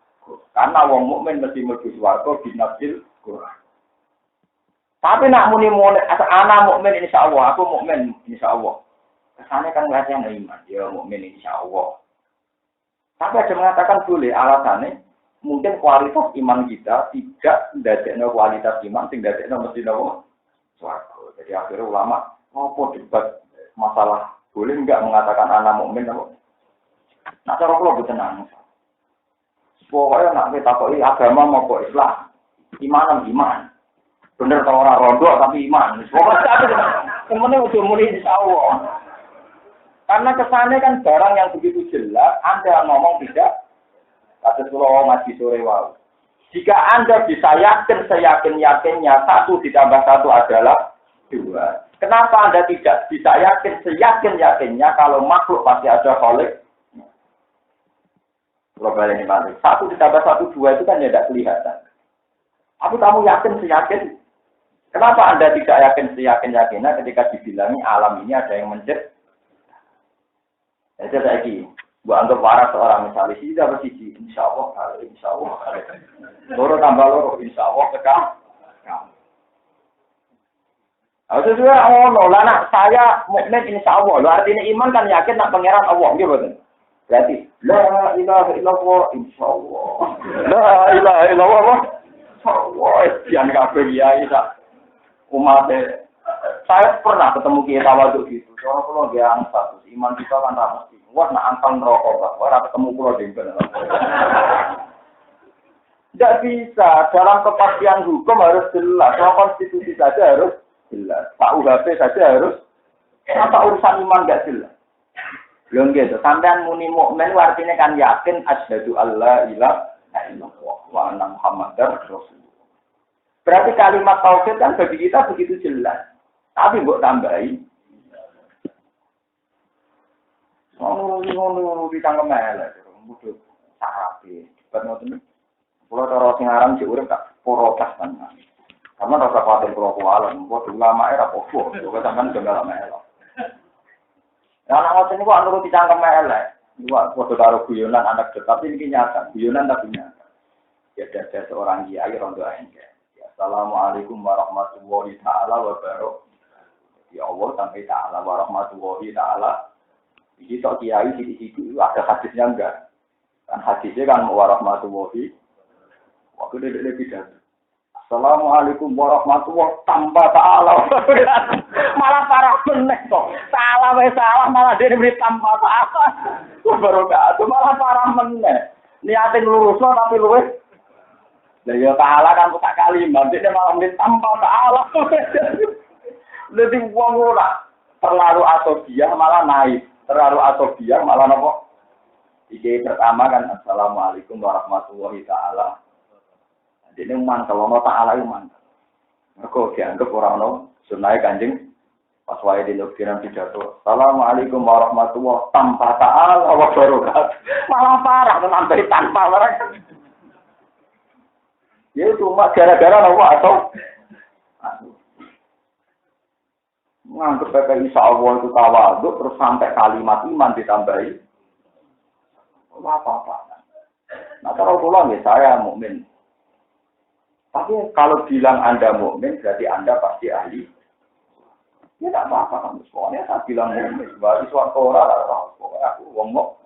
Karena wong mukmin mesti mlebu swarga binasil Quran. Tapi nak muni ana mukmin insyaallah, aku mukmin insyaallah. Kesane kan nglaceng iman, ya mukmin insyaallah. Tapi ada mengatakan boleh alasannya mungkin kualitas iman kita tidak ndadekno kualitas iman sing ndadekno mesti nopo swarga. Jadi akhirnya ulama ngopo debat masalah boleh enggak mengatakan anak mukmin apa? Nah, cara kula boten nangis. Pokoknya nak takoi agama mau Islam, iman. Bener kalau orang rondo tapi iman. Pokoknya semuanya udah mulai insyaallah. Karena kesannya kan barang yang begitu jelas, Anda ngomong tidak. Kata Surah ngaji sore wow. Jika Anda bisa yakin seyakin-yakinnya 1 ditambah 1 adalah 2. Kenapa Anda tidak bisa yakin seyakin-yakinnya kalau makhluk pasti ada khalik? Global ini balik. 1 ditambah 1, 2 itu kan tidak kelihatan. Tapi kamu yakin seyakin? Kenapa Anda tidak yakin seyakin-yakinnya ketika dibilangi alam ini ada yang mencipta? Jadi lagi, buat anggap waras seorang misalnya sih dapat siji, insya Allah. Loro tambah loro, insya Allah kekal. Sesuai Allah, lah saya mukmin insya Allah. Artinya iman kan yakin nak pangeran Allah, gitu betul. Berarti la ilaha illallah insya Allah. La ilaha illallah. Allah, jangan kabeh kiai sak umatnya. Saya pernah ketemu kiai tawadhu gitu. Orang kalau dia angkat, iman kita kan ramah. Wah, nak antang rokok, Pak. Wah, ketemu pulau dengkel. Tidak bisa. Dalam kepastian hukum harus jelas. Soal konstitusi saja harus jelas. Pak UHP saja harus. Apa urusan iman nggak jelas? Belum gitu. Sampean muni mukmin artinya kan yakin asyhadu alla ilaha illallah wa anna muhammadar rasulullah. Berarti kalimat tauhid kan bagi kita begitu jelas. Tapi mbok tambahi ngono di tangga melek, mbutuh sarape. Debat ngoten. Kulo cara sing aran sik urip tak protes kan. Karena rasa paten kulo kualan, kok ulama era opo, kok sampean jenggal melek. Ya anak ngoten niku anu di tangga melek. Dua foto karo guyonan anak tapi ini nyata, guyonan tapi nyata. Ya ada seorang kiai rondo engke. Ya assalamualaikum warahmatullahi taala wabarakatuh. Ya Allah sampai taala warahmatullahi taala. Jadi sok kiai di situ ada hadisnya enggak? Kan hadisnya kan warahmatullahi waktu dia pidato. Assalamualaikum warahmatullahi tanpa ta'ala. Malah parah meneh kok. Salah malah dia diberi tanpa ta'ala. Baru gak malah parah meneh. Niatin lurusno tapi luwes. Lah ya ta'ala kan tak kalimat dia malah diberi tanpa ta'ala. Jadi wong ora terlalu asobiah malah naik. Terlalu asobiah malah nopo? Iki pertama kan assalamualaikum warahmatullahi taala. Jadi mantel ono taala itu mantel. Mergo dianggap ora ono sunah Kanjeng pas wae di lokasiran pidato. Assalamualaikum warahmatullahi tanpa taala wa barakatuh. Malah parah sampai tanpa barang. Ya cuma gara-gara nopo atau nganggep PPI insya-Allah itu tawadhu terus sampai kalimat iman ditambahi. Apa-apa. Nah, kalau pulang ya saya mukmin. Tapi kalau bilang Anda mukmin berarti Anda pasti ahli. Ya tidak apa-apa kamu semuanya saya bilang mukmin. Bagi suatu orang aku ngomong.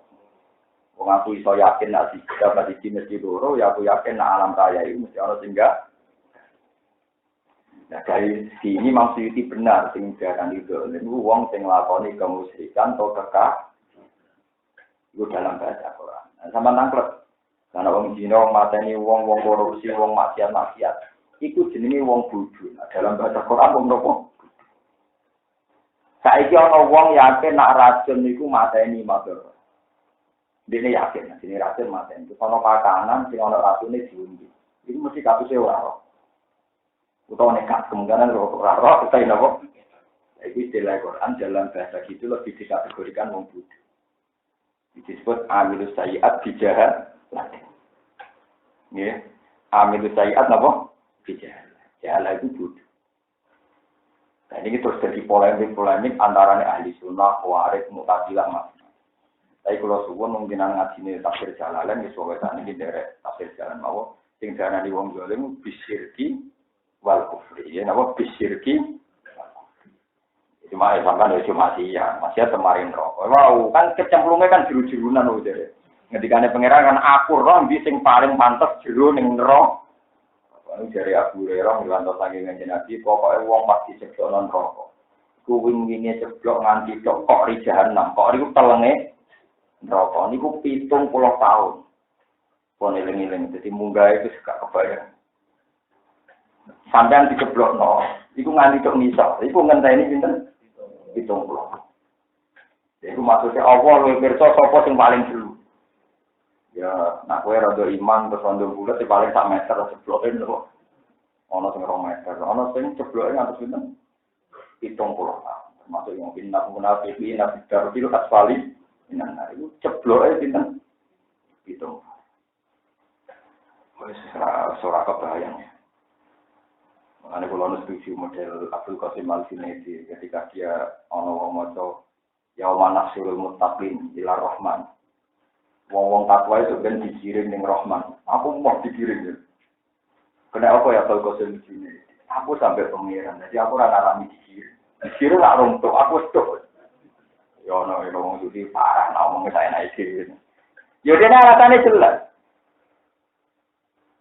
Aku iso yakin nak dapat di mesti dulu. Ya aku yakin nak alam raya ini mesti orang tinggal. Nah dari sini maksudnya benar. Sehingga kan itu. Ini uang yang lakoni kemusyrikan atau kekah. Itu dalam bahasa Quran. Nah, sama nangklet. Karena wong Cina, wong mateni, wong korupsi, wong maksiat. Iku jenenge wong bodho. Nah, dalam bahasa Quran wong nopo? Saiki ana wong yakin nak racun niku mateni madhara. Dene yakin, jenenge racun mateni. Terus ana pakanan sing ana racune diundi. Iku mesti kapuse ora ora. Utawa nekat kemungkinan ora ora utawa napa? Iku istilah Quran dalam bahasa gitu lebih dikategorikan wong bodho. Disebut amilus sayiat bijahat lagi. Ya, amilus sayiat apa? Bijahat. Jahala itu bodoh. Nah ini terus jadi polemik antaranya ahli sunnah, khawarij, mu'tazilah mas. Tapi kalau suwun mungkin ngaji ini tafsir Jalalain, ya soalnya saat ini dari tafsir Jalalain mau. Sing darah di wong zalim bisyirki wal kufri. Ya, apa bisyirki? Cuma cuma ya masih kemarin roh. Wow, kan kecemplungnya kan jeru-jerunan udah. Ngendikane pangeran kan aku roh sing paling pantes jero ning roh. Lalu dari Abu Hurairah ngantos saking Kanjeng Nabi pokoke wong pasti ceblok nang neraka. Ku wingi ceblok nganti tok kok ri jahanam. Kok riku telenge neraka niku 70 tahun. Pon eling-eling dadi munggah itu gak kebayang. Sampeyan diceblokno, iku nganti tok ngisor. Iku ngenteni pinten? 70. Jadi maksudnya Allah lebih pirsa sapa sing paling dulu. Ya, nak kowe rada iman terus rada bulat sing paling sak meter jebloke lho. Ana sing 2 meter, ana sing jebloke ngantos pinten? 70 tahun. Termasuk yang pindah munafiqin nabi darul asfali. Nah, itu jebloke pinten? 70. Wis ora kebayang. Makanya kalau setuju model Abdul Qasim Al-Junaidi ketika dia ono maca yauma nasrul muttaqin ila rahman. Wong-wong takwa itu kan dikirim ning Rahman. Aku mau dikirim ya. Kena apa ya Abdul Qasim Al-Junaidi? Aku sampai pengiran. Jadi aku ora ngalami dikirim. Dikirim lak runtuh aku stuk. Ya ono wong iki parah ngomong saya naik iki. Ya dene alasannya jelas.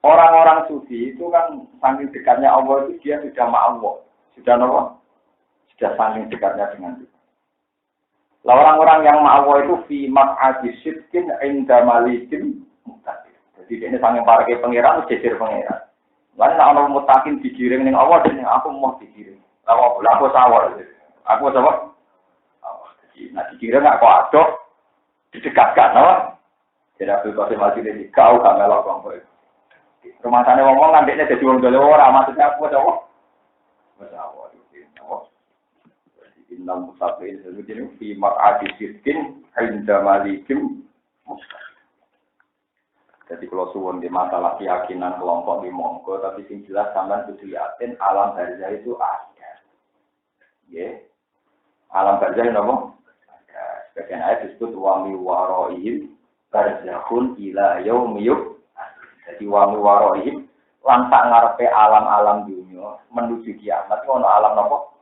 Orang-orang sufi itu kan saking dekatnya Allah itu dia sudah ma'allah. Sudah apa? Sudah saking dekatnya dengan Tuhan. Lah orang-orang yang ma'allah itu fi maq'adi sidqin inda malikin muttaqin. Jadi ini saking parake pangeran jejer pangeran. Lan nek ana muttaqin digiring ning Allah dene aku mau digiring. Aku sawar. Aku sapa? Nah digiring kok adoh didekatkan apa? Jadi aku kasih mati ini kau gak melok kok. Rumah sana ngomong nantinya jadi orang dole orang maksudnya aku ada apa? Masalah itu apa? Jadi enam musafir itu jadi fi maq'adi sidqin inda malikim mustaqim. Jadi kalau suwun di masalah keyakinan kelompok di monggo tapi sing jelas sampean kudu yakin alam barzah itu ada. Nggih. Alam barzah napa? Ada. Sebagian ayat disebut wa mi waraihim barzakhun ila yaumil. Jadi wami warohim lantak ngarepe alam-alam dunia menuju kiamat itu ono alam nopo?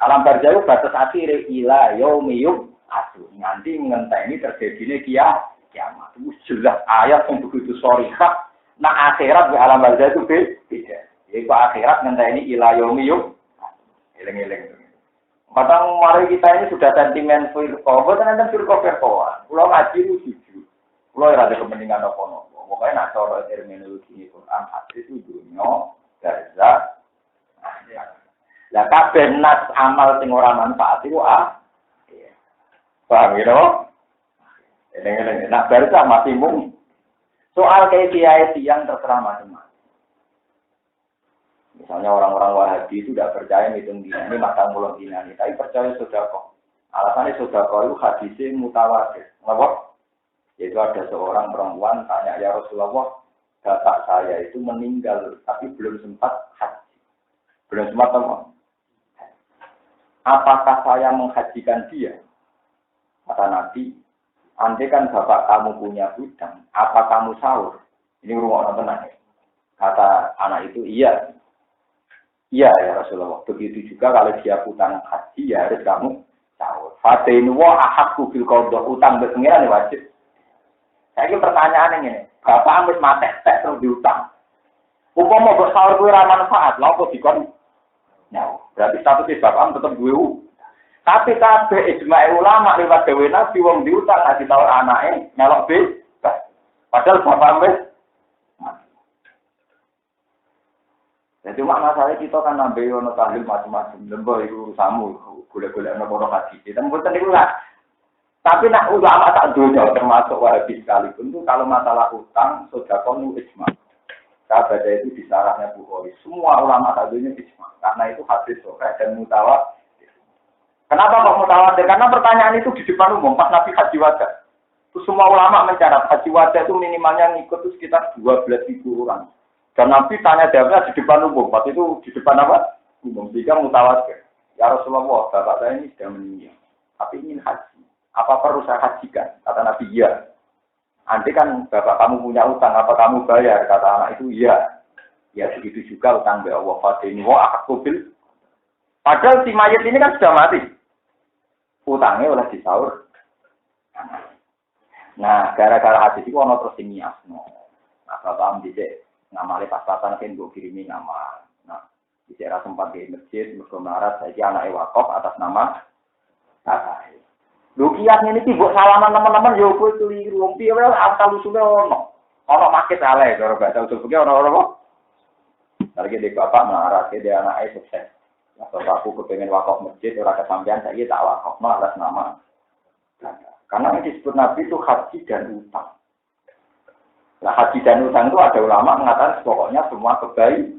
Alam barzah batas akhir ila yaumiyum adu nganti ngenteni terjadine kiamat. kiamat. Itu jelas ayat yang begitu sharihah. Nah akhirat di alam barzah itu beda. Yaitu akhirat ngenteni ila yaumi yum. Eling-eling. Padahal mari kita ini sudah sentimen firqah, bukan enten firqah-firqahan. Kulo ngaji itu jujur. Kulo ora ada kepentingan apa-apa. Pokoknya nak cara terminologi Quran hadis itu dunya, barzah. Lah kabeh nas amal sing ora manfaat iku paham ya? Eling-eling. Nak barzah masih mung. Soal kaifiah yang terserah macam-macam. Misalnya orang-orang Wahabi itu tidak percaya hitung dina ini matang mulut dina ini, tapi percaya sodako. Alasannya sodako itu hadisnya mutawatir. Kenapa? Yaitu ada seorang perempuan tanya, ya Rasulullah, bapak saya itu meninggal, tapi belum sempat haji. Belum sempat apa? Apakah saya menghajikan dia? Kata Nabi, andai kan bapak kamu punya hutang, apa kamu sahur? Ini rumah tenang ya. Kata anak itu, iya. Iya ya Rasulullah. Begitu juga kalau dia utang haji ya harus kamu sahur. Fadainu wa ahakku bil qadha, utang berpengiran wajib. Saya ini pertanyaan ini. Bapak ambis mate tek terus diutang. Umpama mbok sahur kuwi ora manfaat, lha kok dikon. Nah, berarti status bapak tetep gue. Tapi kabeh ijma' ulama lewat dewe Nabi wong diutang haji sahur anake nyalok bebas. Padahal bapak ambis jadi makna saya kita kan nambah ono tahlil macam-macam. Lembah itu samu, gula-gula ono para hadis. Kita mboten niku lah. Tapi nak ulama tak donya termasuk Wahabi sekalipun itu kalau masalah utang sedekah itu ijma. Kata itu di syarahnya Bukhari. Semua ulama tak donya ijma. Karena itu hadis sahih dan mutawatir. Kenapa kok mutawatir? Karena pertanyaan itu di depan umum pas Nabi haji wada. Terus semua ulama mencatat haji wada itu minimalnya ngikut itu sekitar 12.000 orang. Dan Nabi tanya jawabnya di depan umum, waktu itu di depan apa? Umum. Jika mutawatir, ya Rasulullah, bapak saya ini sudah meninggal, tapi ingin haji. Apa perlu saya hajikan? Kata Nabi, iya. Andai kan bapak kamu punya utang, apa kamu bayar? Kata anak itu, iya. Ya begitu juga utang be Allah. Fadaini wa ahakku bil. Padahal si mayat ini kan sudah mati. Utangnya oleh disaur. Nah, gara-gara hadis itu ono terus niasno. Nah, bapak ambil ngamale pas-pasan kan gue kirimi nama. Nah, di daerah sempat di masjid, berkomarat, saya anak wakaf atas nama saya. Lu kiasnya ini buat salaman teman-teman, yo gue keliru, wong piye wae asal usule ono makit ale, kalau bahasa usul pikir ono. Lagi di bapak melarat, dia anaknya sukses. Atau aku kepengen wakaf masjid, orang kesampean saya tak wakaf, atas nama. Karena yang disebut Nabi itu haji dan utang. Nah, haji dan utang itu ada ulama mengatakan pokoknya semua kebaikan.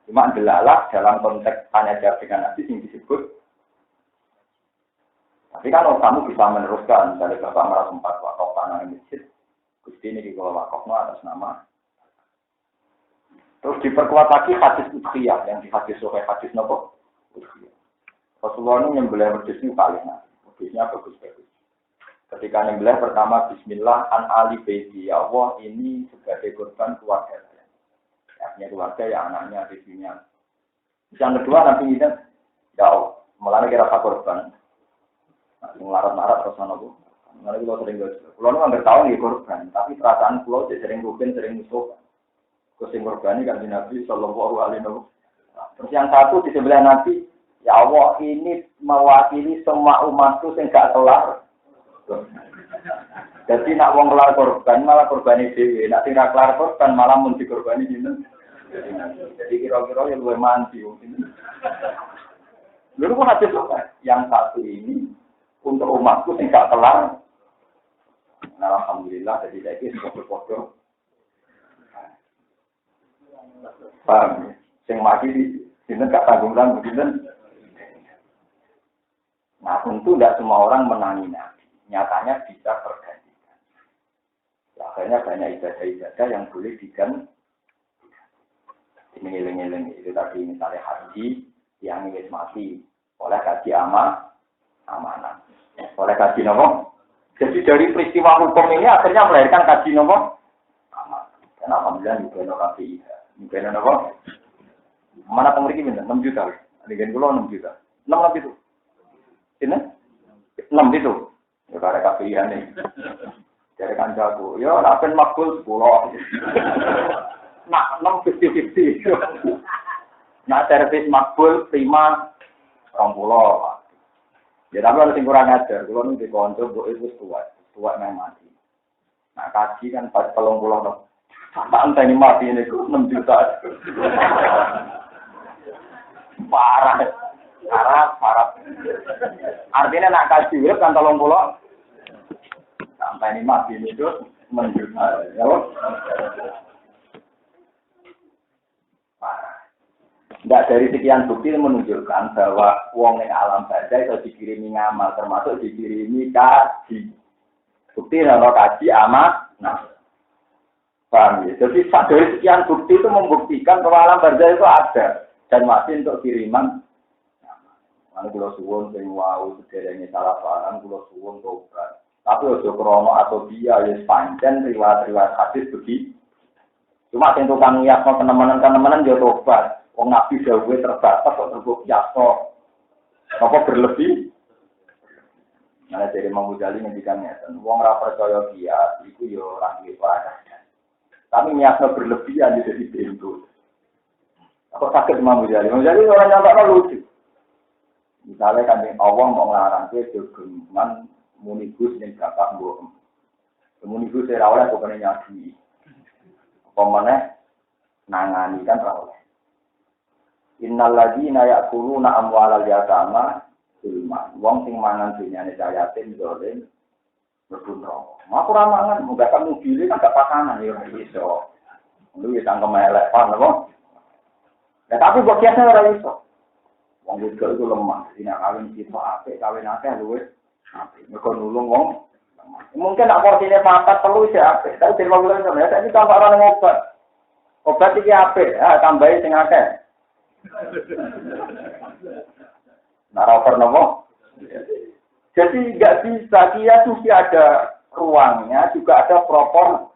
Cuma delalah dalam konteks tanya jawab dengan Nabi yang disebut. Tapi kan kamu bisa meneruskan, misalnya bapak merah sempat wakaf tanah masjid, Gusti ini dikelola wakafnya atas nama. Terus diperkuat lagi hadis udhiyah yang di hadis sahih hadis nopo udhiyah. Rasulullah ini nyembelih wedhus ini paling nabi, wedhusnya bagus-bagus. Ketika nyembelih pertama Bismillah an ali baiti, ya Allah ini sebagai korban keluarga saya. Ya keluarga ya anaknya istrinya. Yang kedua nanti ini ya Allah malah kira korban. Melarat-larat terus mana bu? Mana kita sering gak? Kalau nggak tahu nih korban, tapi perasaan pulau sering rugen sering musuh. Kusim korban ini kan di Nabi Sallallahu Alaihi Wasallam. Terus yang satu di sebelah Nabi, ya Allah ini mewakili semua umatku yang gak kelar. Jadi nak wong kelar korban malah korbani dewi, nak tidak kelar korban malah munti korbani jinten. Jadi kira-kira yang luwih manti mungkin. Lalu pun hadis yang satu ini untuk umatku yang gak kelar. Nah, alhamdulillah jadi lagi foto-foto. Paham? Sing mati di sini gak tanggung-tanggung jinten. Nah, tentu tidak semua orang menangi Nabi. Nyatanya bisa tergantikan. Akhirnya banyak ibadah-ibadah yang boleh diganti. Ini ngiling-ngiling itu tadi misalnya haji yang ingin mati oleh kaji amanah. Oleh kaji nopo. Jadi dari peristiwa hukum ini akhirnya melahirkan kaji nopo amanah. Dan alhamdulillah juga kaji juga nopo. Mana pemiliki minta 6 juta. Dengan gula 6 juta. 6 lebih itu. Ini 6 itu. Ya karena kafirian nih. Dari kancaku, yo nak ben makbul 10. Nak 6 50-50. Nak servis makbul 5 20. Ya tapi harus kurang ajar. Kalau nih di konco bu itu tua yang mati. Nah kaji kan pas 30 dong. Sama entah ini mati ini ku 6 juta. Parah. Artinya nak kaji urip kan 30. Sampai ini mati ini itu 6 juta. Ya loh. Parah. Enggak dari sekian bukti menunjukkan bahwa wong yang alam barzah itu dikirimi ngamal, termasuk dikirimi kaji. Bukti kalau kaji amat, nah, paham ya? Jadi dari sekian bukti itu membuktikan bahwa alam barzah itu ada dan masih untuk kiriman. Mana kalau suwon sing wau sederhana salah paham, kalau suwon tobat. Tapi ojo krono atau dia yang panjang riwayat hadis begitu. Cuma sing tukang ngiyakno teman-teman yo tobat. Wong Nabi dawuhe terbatas kok terbuk yaso. Apa berlebih? Nah, dari Imam Ghazali ngendikan ngeten, wong ora percaya dia iku yo ora duwe paradan. Tapi niatnya berlebihan jadi pintu. Kok sakit Imam Ghazali? Imam Ghazali orang nyata lucu. Misalnya kan Allah mau ngelarang dia jogeman munigus yang bapak mbok. Munigus ora oleh pokoknya nyadi. Apa meneh nangani kan ora oleh. Innal ladzina ya'kuluna amwalal yatama zulma. Wong sing mangan dunyane yatim zalim mlebu neraka. Aku ora mangan, muga kamu pilih kan gak pasangan ya iso. Lu ya tangkem elek pan apa? Ya tapi kok kiasnya ora iso. Wong wedok itu lemah, dina kawin kita apik, kawin akeh luwih apik. Mergo nulung wong. Mungkin nak porsine 4 3 sih apik, tapi terima bulan sampe saiki tambah ora ngobat. Obat iki apik, tambahi sing akeh. Narover nopo. Jadi nggak bisa dia tuh ada ruangnya, juga ada propor.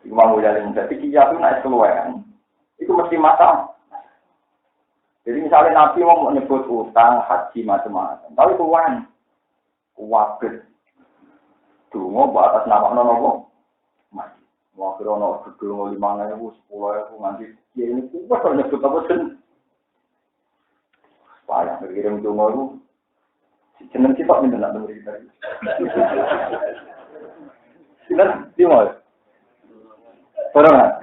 Imam Ghazali jadi dia tuh naik keluaran, itu mesti masalah. Jadi misalnya Nabi mau menyebut utang, haji macam-macam, tapi tuan wabit, dungo batas nama nopo. Wah, kira-kira gedung 5.000, 10.000 nganti ya ini kuat kalau nyebut apa sih? Payah berkirim dungo itu, jeneng kita minta nak dengar kita. Siapa di mana? Corona.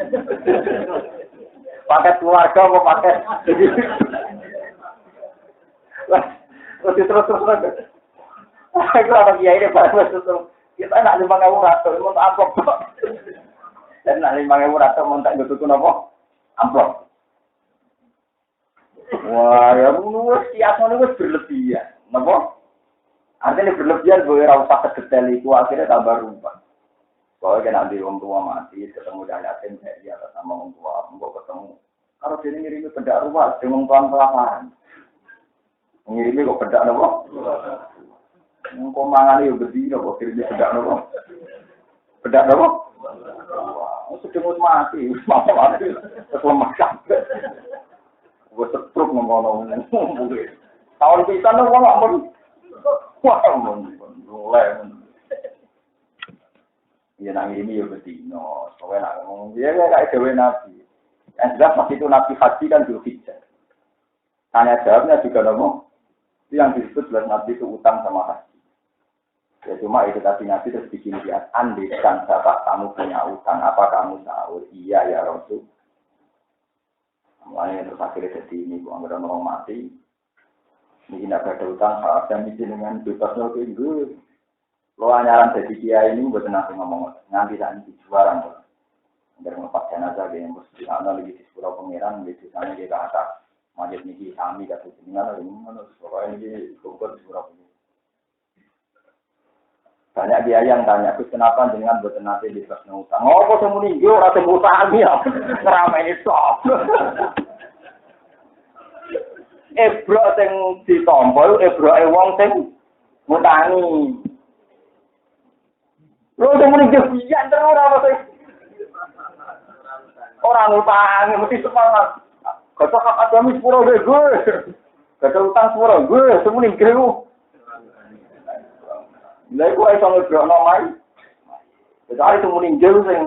Paket keluarga apa paket? Terus. Aku ada kiai ini pada terus. Kita nak 5.000 ratus, mau amplop. Dan nak 5.000 ratus mau tak butuh apa? Amplop. Wah, ya nuwes siasane wis berlebihan. Napa? Artinya berlebihan gue ora usah kedetail itu akhirnya tambah rumput. Kalau kena di orang tua mati, ketemu dengan yatim dia sama orang tua, mau ketemu. Kalau dia ngirimi bedak rumah, dengan tuan kelaparan. Ngirimi kok bedak apa? Engkau mangan yo bedino kok kirimi bedak apa? Bedak apa? Sudah mati, lemah sampai. Gue setruk ngomong. Tahun kita nih gue nggak mau. Wah, mulai. Ya nang ini ya bedino. Soalnya nak ngomong dia kayak dewe nabi. Yang jelas pas itu nabi haji kan Dzulhijjah. Tanya jawabnya juga ngomong. Itu yang disebut jelas nabi itu utang sama haji. Ya cuma itu tadi nabi terus bikin dia andikan bapak kamu punya utang apa kamu tahu? Iya ya Rasul. Mulanya terus akhirnya jadi ini gua nggak mau mati. Ini tidak ada utang saya misi dengan bebasnya itu. Lo anyaran jadi kiai ini buat nanti ngomong nanti nanti juaran tuh. Dari ngelepas jenazah dia mesti ana lagi di sekolah pangeran di sana dia ke atas majid niki kami kata tinggal ini mana sekolah ini kumpul di sekolah. Banyak dia yang tanya, "Gus kenapa dengan buat nanti di kelas utang?" Oh, kok semua nih, gue rasa utang ya, ramai ini stop. Ebro sing ditombol, ebro wong sing ngutangi. Lo semua nih kebian terus apa sih? Orang utang mesti semangat. Kata kakak kami sepuluh gue, kata utang sepuluh gue, semua nih gue. Lha iku iso ngebrokno mai. Kecuali itu meninggal sing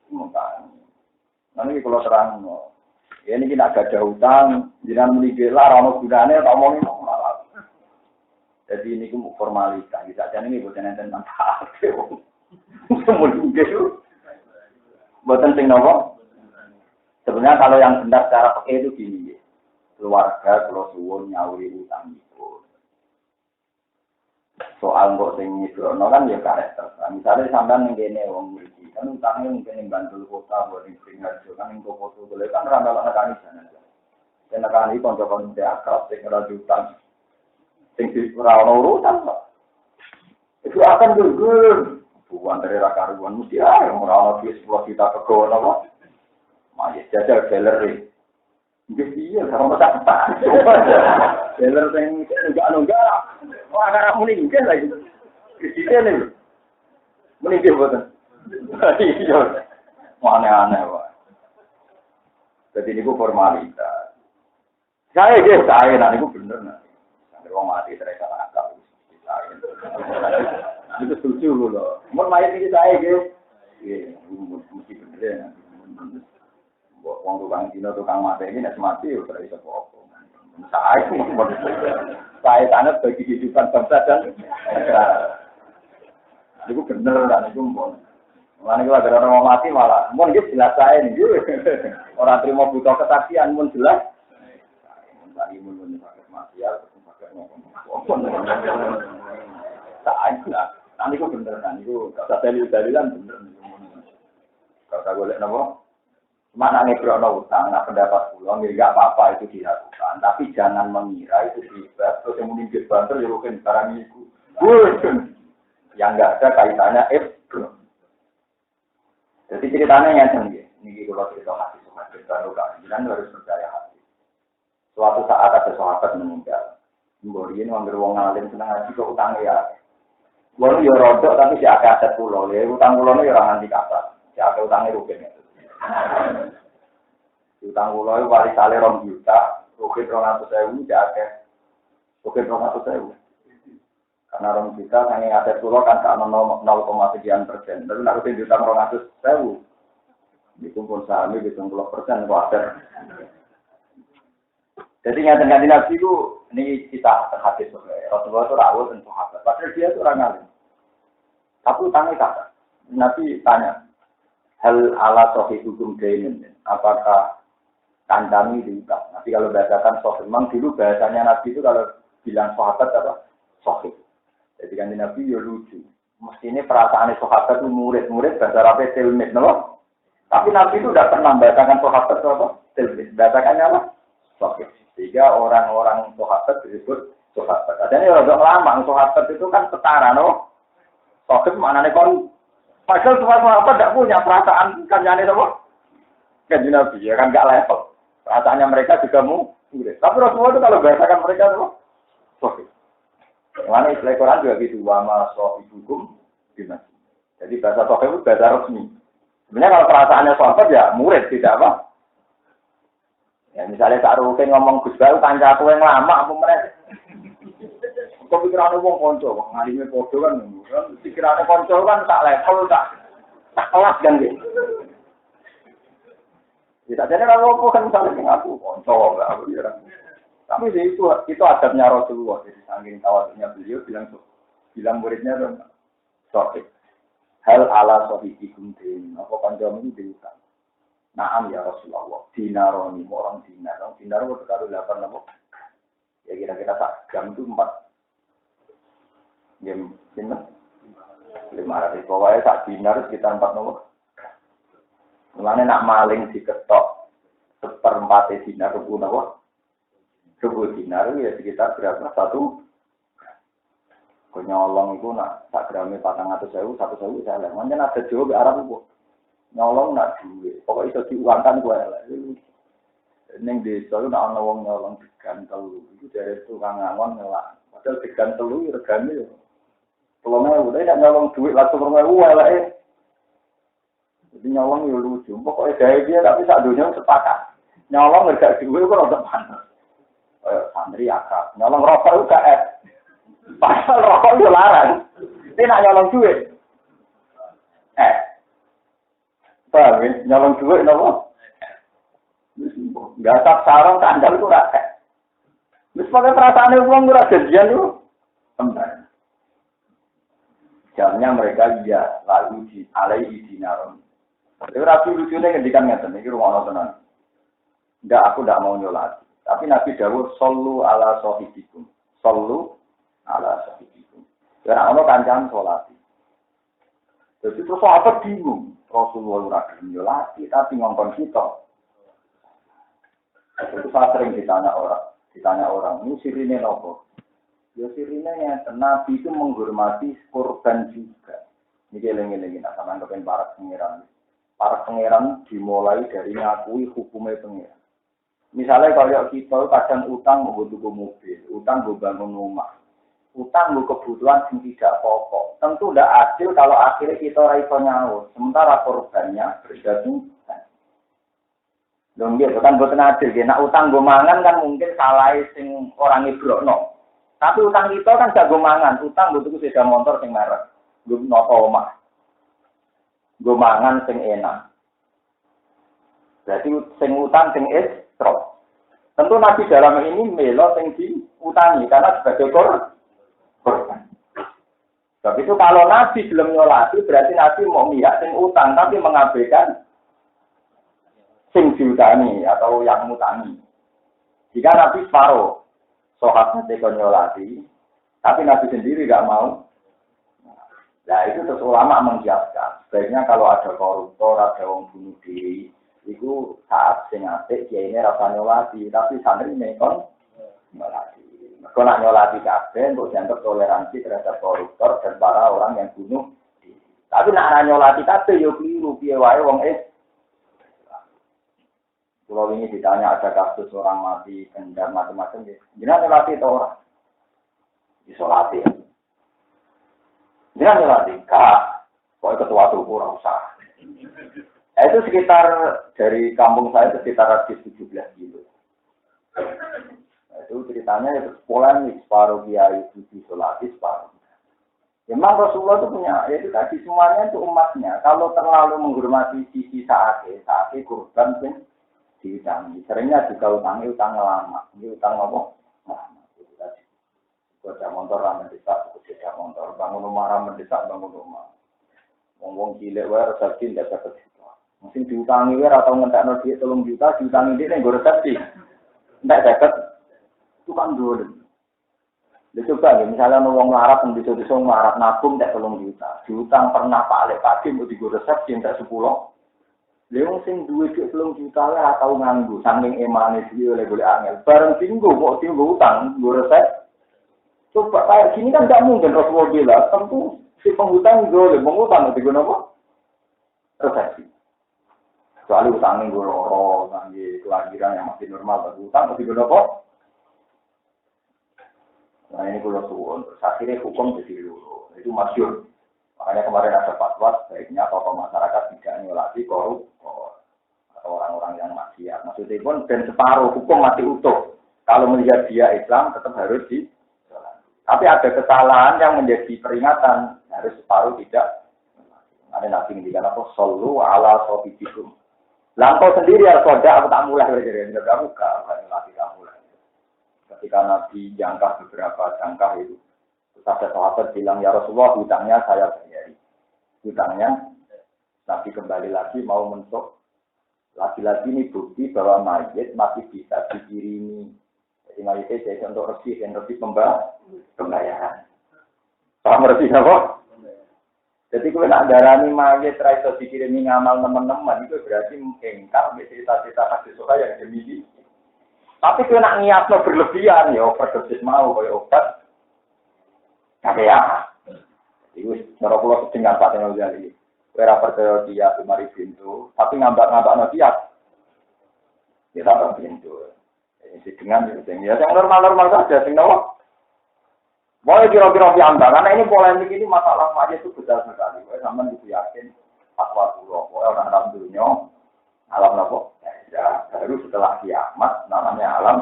mungkin. Nanti kalau terang, ya ini kita agak ada hutang, jangan meninggal lah, orang gunanya tak mau malah. Jadi ini ku formalitas, bisa jadi ini bukan enten manfaat. Meninggal, bukan sing nopo. Sebenarnya kalau yang benar secara pakai itu gini, keluarga kalau suwun nyawuri hutang itu. Soal kok sing nyidrono kan ya karakter. Misalnya sampean ning kene wong mriki, kan utangnya mungkin ning Bantul kota buat ning Pringharjo kan ning kota boleh kan ora ana nekani sana. Yen nekani kanca-kanca akrab sing ora diutang. Sing ora ono urusan kok. Itu akan gugur. Bukan dari rakaruan mesti ora ono 10 juta kegono kok. Mas jajal galeri. Nggih iya karo tak tak. Galeri sing enggak. Wah, karena meninggal lagi. Kita nih, meninggal betul. Iya, aneh-aneh, Pak. Jadi ini formalitas. Saya nanti gue bener nanti. Nanti orang mati terasa akal. Itu setuju loh. Mau main ini saya mesti bener ya. Wong tukang Cina tukang mati ini mati udah bisa pokok. Saya sangat bagi kehidupan bangsa dan negara. Itu bener dan itu pun. Mana kalau ada orang mati malah, pun dia jelas saya ini. Orang terima butuh kesaksian pun jelas. Tadi pun sakit mati ya, sakit ngomong. Tak lah. Nanti itu bener, nanti itu kata dalil-dalilan bener. Kata golek nama. Mana ngebrokno utang, nah pendapat pulang, enggak apa-apa itu dilakukan. Tapi jangan mengira itu riba. Terus yang meninggal banter, ya mungkin barang itu. Yang enggak ada kaitannya bro. Jadi ceritanya yang ini kalau cerita hati baru kan harus percaya hati. Suatu saat ada sahabat meninggal. Mbori ini ngambil wong alim senang ngaji kok utangnya ya. Wong yo rodok tapi si akeh aset pulau. Ya utang pulone yo ora nganti kata. Si akeh utange rugen. Utang pulau itu wali sale 2 juta, rugi 200.000 jake. Rugi 200.000. Karena 2 juta saking aset pulau kan kan 0,sekian%. Lalu nak rugi utang 200.000. Dikumpul sahami 70% kuatir. Jadi ngaten-ngaten Nabi itu ini kita hadis Rasulullah itu rawuh dan sahabat. Padahal dia itu orang alim. Tapi utangnya kata. Nabi tanya, hal ala sohi hukum dainin, apakah kandami diutang? Nanti kalau bahasakan sohi, memang dulu bahasanya Nabi itu kalau bilang sahabat apa? Sohi. Jadi kan Nabi ya lucu. Mestinya perasaan sahabat itu murid-murid bahasa Arabnya tilmid, no? Tapi Nabi itu tidak pernah membahasakan sahabat itu apa? Tilmid. Bahasakannya apa? Sohi. Sehingga orang-orang sahabat disebut sahabat. Adanya orang lama, sahabat itu kan setara, no? Sohi maknanya kon. Padahal semua sahabat tidak punya perasaan kanjane sama kanjeng Nabi, ya kan nggak level. Perasaannya mereka juga murid. Tapi Rasulullah itu kalau bahasakan mereka sama sohi. Mana istilah Quran juga gitu, wama sohi hukum dinas. Jadi bahasa sohi itu bahasa resmi. Sebenarnya kalau perasaannya sahabat ya murid tidak apa. Ya misalnya Pak Rukin ngomong Gus Bayu kanca aku yang lama apa mereka. Kok pikirannya wong konco, ngalime podo kan, pikirannya konco kan tak level, tak kelas kan gitu. Bisa jadi kalau kan misalnya dengan aku konco, aku ya. Tapi itu adabnya Rasulullah, jadi saking tawaduknya beliau bilang muridnya dong, sohib. Hal ala sohibikum din, apa kancamu ini diutang. Naam ya Rasulullah, dinaroni, orang dinar itu kalau 8 apa? Ya kira-kira tak jam itu 4. Jam 500. Pokoknya tak dinar sekitar 4 nomor. Mulanya nak maling diketok 1/4 dinar rubuh nomor. Rubuh dinar ya sekitar berapa? 1. Nyolong itu nak sak gramnya 400.000, 1.000 saya lah. Mungkin ada jauh ke Arab itu. Nyolong nak duit. Pokoknya itu diuangkan gue lah. Neng desa itu nak ana wong nyolong degan telu. Itu dari tukang ngangon ngelak. Padahal degan telu regane yo. Pelongnya udah tidak nyolong duit langsung rumah lah Jadi nyolong yo lucu. Pokoknya gaya dia tapi sak dunia sepakat. Nyolong nggak duit kok udah panas. Santri akak. Nyolong rokok juga Pasal rokok itu larang. Dia nak nyolong duit. Paham ya? Nyolong duit apa? Gasak sarong kandang itu rakyat. Terus pakai perasaan uang itu jadian itu. Tentang. Jamnya mereka iya lalu di alaihi dinaron. Itu rapi lucunya ngendikan ngeten iki rumono tenan. Enggak, aku enggak mau nyolati. Tapi Nabi dawuh sallu ala sahibikum. Sallu ala sahibikum. Ora ono kancan salati. Jadi terus apa bingung? Rasulullah ora nyolati tapi ngongkon kita. Itu saya sering ditanya orang, ini sirine nopo? Ya sirine yang Nabi itu menghormati korban juga. Ini eling-eling nak sampean kepen para pangeran. Para pangeran dimulai dari ngakui hukumnya pangeran. Misalnya kalau kita kadang utang mau tuku mobil, utang mau bangun rumah, utang mau kebutuhan yang tidak pokok. Tentu tidak adil kalau akhirnya kita raiso nyaur. Sementara korbannya berjatuhan. Dong dia bukan buat adil, nak utang gue mangan kan mungkin salah sing orang ibrokno. Tapi utang kita kan gak gue mangan, utang gue tuh sepeda motor sing merek, gue nopo omah, gue mangan sing enak. Berarti sing utang sing estro. Tentu Nabi dalam ini melo sing diutangi karena sebagai korban. Tapi itu kalau Nabi belum nyolati berarti Nabi mau mihak sing utang tapi mengabaikan sing diutangi atau yang mutangi. Jika Nabi separuh, sahabatnya nyolati, tapi Nabi sendiri tidak mau. Nah itu terus ulama mengiaskan. Sebaiknya kalau ada koruptor, ada orang bunuh diri, itu saat sing apik dia ini rasa nyolati, tapi santri nekon nyolati. Kalau nak nyolati kabeh, untuk dianggap toleransi terhadap koruptor dan para orang yang bunuh diri. Tapi nak nyolati kabeh, yo keliru, piye wae wong Kalau ini ditanya ada kasus orang mati, kendar macam-macam, jangan nyolati itu orang. Disolati. Jangan nyolati, kak. Pokoknya ketua tubuh orang usah. Itu sekitar, dari kampung saya itu sekitar 17 kilo. Itu ceritanya itu polemik, separuh kiai itu disolati, separuh. Memang Rasulullah itu punya, ya itu tadi semuanya itu umatnya. Kalau terlalu menghormati sisi saatnya kurban sih. Diutangi, seringnya juga utang lama, ini utang apa? Lama, itu tadi. Sepeda motor ramah mendesak, sepeda motor, bangun rumah ramah mendesak, bangun rumah. Ngomong cilik, resepsi tidak dapat juta. Mungkin diutangi atau ngentak duit 3 juta, diutangi dia nih gue resepsi, tidak dapat, itu kan dulu. Dia coba ya, misalnya ngomong larat, yang bisa larat nabung tidak 3 juta, diutang pernah Pak Alek Padi mau digo resepsi tidak 10. Leung sing duwe dhuwit 3 juta ora tau nganggo, saking emane dhewe oleh golek angel. Bareng tinggo kok tinggo utang, nggo resep. Coba kayak gini kan enggak mungkin Rasulullah bilang, tentu si penghutang boleh mengutang itu apa? Resepsi. Soalnya utangnya nggo loro, ngangge kelahiran yang masih normal tapi utang mesti nggo apa? Nah ini kula suwun, akhirnya hukum jadi loro. Itu masyhur. Makanya kemarin ada fatwa sebaiknya tokoh masyarakat tidak nyolati koruptor atau orang-orang yang maksiat. Maksudnya pun dan separuh hukum masih utuh. Kalau melihat dia Islam tetap harus disolati. Tapi ada kesalahan yang menjadi peringatan harus separuh tidak. Ada Nabi ngendikan apa? Sallu ala sahibikum. Langkau sendiri harus ada. Aku tak mulai dari kamu lagi kamu mulai. Ketika Nabi jangka beberapa jangka itu. Terus ada sahabat bilang, ya Rasulullah, hutangnya saya bayari. Hutangnya, Nabi kembali lagi mau mentok. Lagi-lagi ini bukti bahwa mayit masih bisa dikirimi. Jadi mayitnya jadi untuk resih, dan resih pembayaran. Paham resih apa? Jadi kalau nak darani mayit, raiso dikirimi ngamal teman-teman, itu berarti mengengkar, cita-cita kasih suka yang dimiliki. Tapi kalau nak niatnya berlebihan, ya overdosis mau, kayak obat. Tapi ya, itu cara pulau dengan Pak Tengah Ujali. Kira percaya dia 5.000 pintu, tapi ngambak dia. Kita tak pintu. Ini dengan ya yang normal-normal saja, sing nawa. Boleh kira-kira diambang, karena ini polemik ini masalah aja itu besar sekali. Sama itu yakin fatwa pulau, orang alam dunia, alam apa? Ya, baru setelah kiamat namanya alam.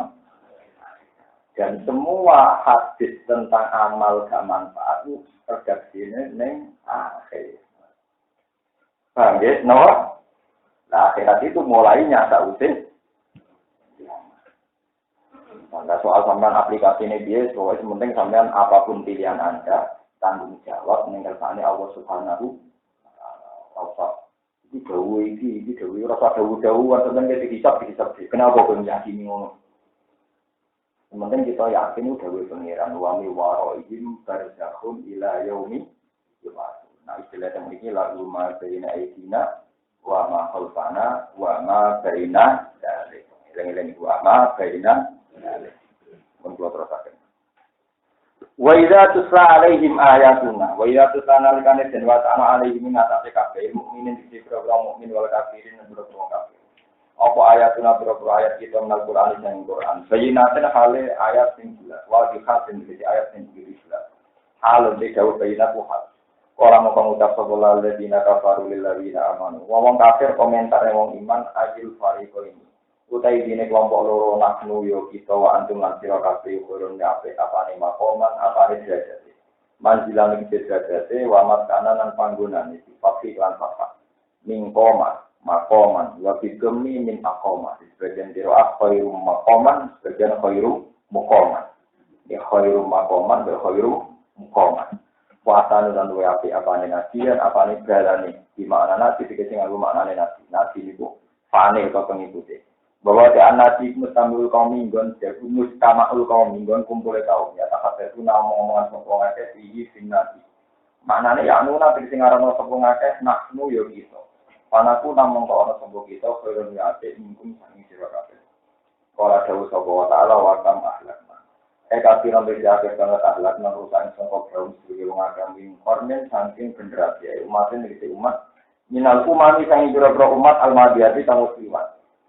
Dan semua hadis tentang amal gak manfaat itu redaksinya neng akhir. Paham ya? No? Nah, akhirat itu mulainya tak usah. Nah, soal sampean aplikasi ini dia, soalnya penting sampean apapun pilihan Anda, tanggung jawab meninggalkan Allah Subhanahu wa Ta'ala. Ini dawu, rasa dawu, sampean kita dihisab. Kenapa kau meyakini ngono? Sementara kita yakin udah pengiran wami warohim barzakhun ila yaumi yub'atsun. Nah istilah yang ini lagu ma baina aidina wa ma khalfana wa ma baina dzalik. Eling-eling wa ma baina dzalik. Mun kula terusaken. Wa idza tusla alaihim ayatuna wa idza tusla nalikane den wa ta'ala alaihim ngatasi kabeh mukminin di program mukmin wal kafirin dan program kafir. Apa ayatuna berapa ayat kita menal Quran dan Quran. Bayinaten hale ayat sing jelas. Wa dikhatin jadi ayat sing jelas. Hal de jauh bayinat hal. Ora mau pengucap sebelah ladina kafaru lil ladina amanu. Wong kafir komentar wong iman ajil fariqo ini. Utai dine kelompok loro naknu yo kita wa antum lan sira kabeh kurun apik apane makoman apane derajat. Manjilan iki derajate wa maskana lan panggonan iki fakih lan fakah. Mingkoma makoman, waktu gemi min akoma. Sebagian diroah khairum makoman, sebagian khairum mukoman. Ya khairum makoman, khairum mukoman. Puasa dan dua api apa nih nasi dan apa nih berani. Di mana nasi dikasih ngaku makna nasi. Nasi itu panen atau pengikuti. Bahwa di nasi mustamil kaum minggon, jadi mustamaul kaum minggon kumpulnya kaum. Ya tak ada itu nama omongan sopong akeh tinggi sin nasi. Maknanya ya nuna dikasih ngaran sopong akeh naknu yo gitu. Panaku namung kau ana sembuh kita kaya niate mungkin sangi sira kabeh. Kala dawuh sapa wa ta'ala wa kam akhlakna. Kabeh nang beda banget akhlakna rusak sangka kaum sebagai wong agam ing kornen saking generasi umat iki umat minal umami sangi boro umat al-madiyati kang iman.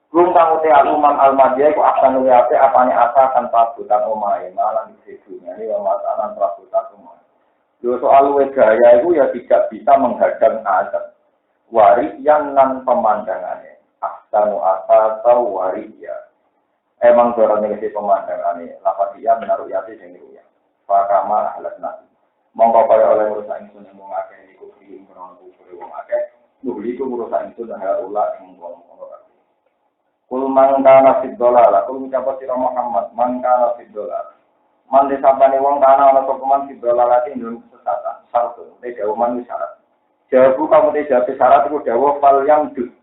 Rum kang uti al-umam al-madiyah ku asanu ape apane asa tanpa butan omahe malah di dunia ini wa matanan prabutan omahe. Yo soal gaya itu ya tidak bisa menghadang azab. Warik yang nan pemandangannya, ahsanu atau warik ya. Emang dorongnya si pemandangannya, lapat dia menaruh yati sendiri ya. Fakama ahlat nasi. Mongko kaya oleh merusak itu yang mengakeh iku kiri meron kufuri wong akeh. Nuhli ku merusak itu dan hal ulah yang mengkong-kong. Kul mangkana fiddola lah, kul mencapat sirah Muhammad, mangkana fiddola. Man disabani wong kana ala sopeman fiddola lagi indun kesesatan. Satu, tidak uman wisyarat. Jawabu kamu tidak syarat itu dawuh fal yang dus.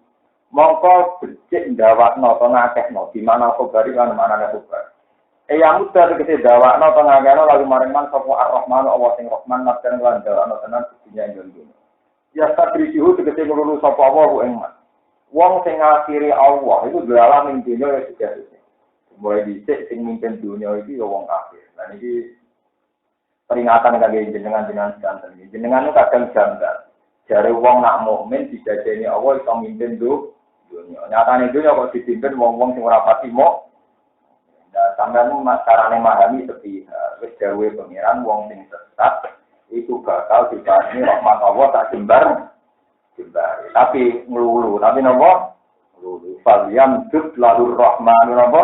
Mongko becik ndawakno to ngakehno di mana kobari lan manane kobar. Yang mudah tegese ndawakno to ngakehno lalu maring man sapa Ar-Rahman Allah sing Rahman madan lan ndawakno tenan dunya ing dunya. Ya sabrihu tegese nglulu sapa Allah ing man. Wong sing ngakhiri Allah itu dalam ing dunya ya sudah. Mulai dhisik sing mimpin dunya iki ya wong kafir. Lan iki peringatan kangge jenengan-jenengan sedanten. Jenengan kadang janggal. Jare wong nak mukmin dijajeni Allah iso mimpin dunya. Nyatane dunya kok dipimpin wong-wong sing ora pati mok. Nah, sampeyan carane memahami sepi wis dawuhe pengiran wong sing sesat iku bakal dibani rahmat Allah tak jembar. Tapi nglulu, tapi napa? Nglulu. Falyam dud lahur rahmanu napa?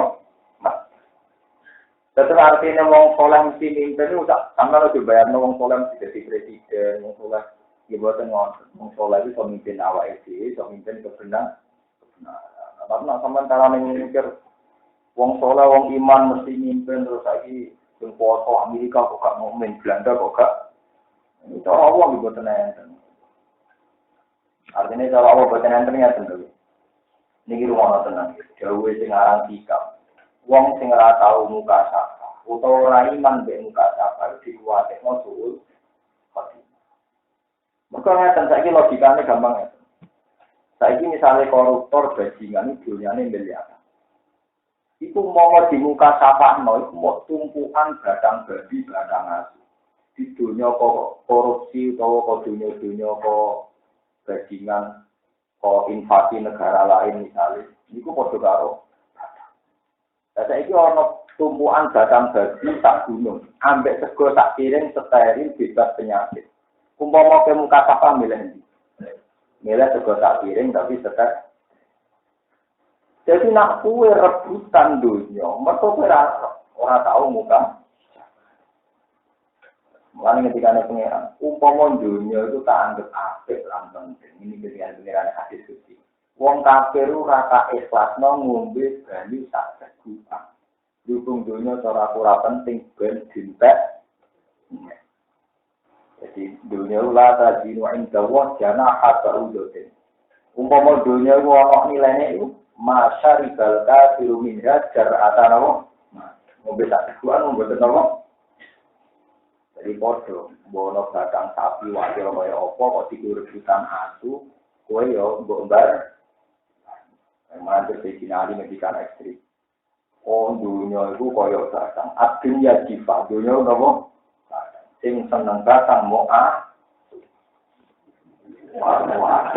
Tetep artinya wong soleh mesti mimpin itu sampeyan udah bayarno wong soleh mesti dadi presiden, wong soleh dibuatkan orang soleh itu pemimpin awal itu, pemimpin kebenaran. Tapi nak sampai cara mikir, wong soleh, wong iman mesti mimpin terus lagi yang foto Amerika kok gak mukmin, Belanda kok gak. Ini cara Allah dibuatkan enten. Artinya cara Allah buatkan enten ya tentu. Ini rumah tenang. Jauh sing aran sikap. Wong sing ora tau muka sapa, utawa ora iman mbek muka sapa dikuwatekno suul. Makanya saiki logikane gampang ya. Saiki misalnya koruptor bajingan itu dunyane miliaran. Iku mau di muka sapakno iku mau tumpukan badang babi badang asu. Di dunia kok korupsi utawa kok dunia kok bajingan kok invasi negara lain misalnya iku padha karo. Lah saiki ana tumpukan badang babi tak gunung, ambek sego tak piring steril bebas penyakit. Umpama ke muka sapa milih ndi? Milih sego tak piring tapi setek. Jadi nak kuwe rebutan dunia, mergo ora Ora tahu muka. Mulane ketika ada pengiran, umpama dunia itu tak anggap apik lan penting. Ini ketika pengiran hadis suci. Wong kafir ora tak ikhlasno ngombe banyu sak segukan. Dukung dunia cara ora penting ben dintek. Jadi dunia ula tajinu inda wa jana hatta udotin. Umpama dunia ku ana nilainya itu masyarikal kafiru minha jar'atan apa? Ngombe sak segukan ngombe apa? Jadi podo, bono batang sapi wakil kaya apa, kok diurutan asu, kue yo mbak. Memang terjadi medikan ekstrim. Oh dunia itu kaya batang, adin ya jifa, dunia itu apa? Sing seneng batang moa. Wah,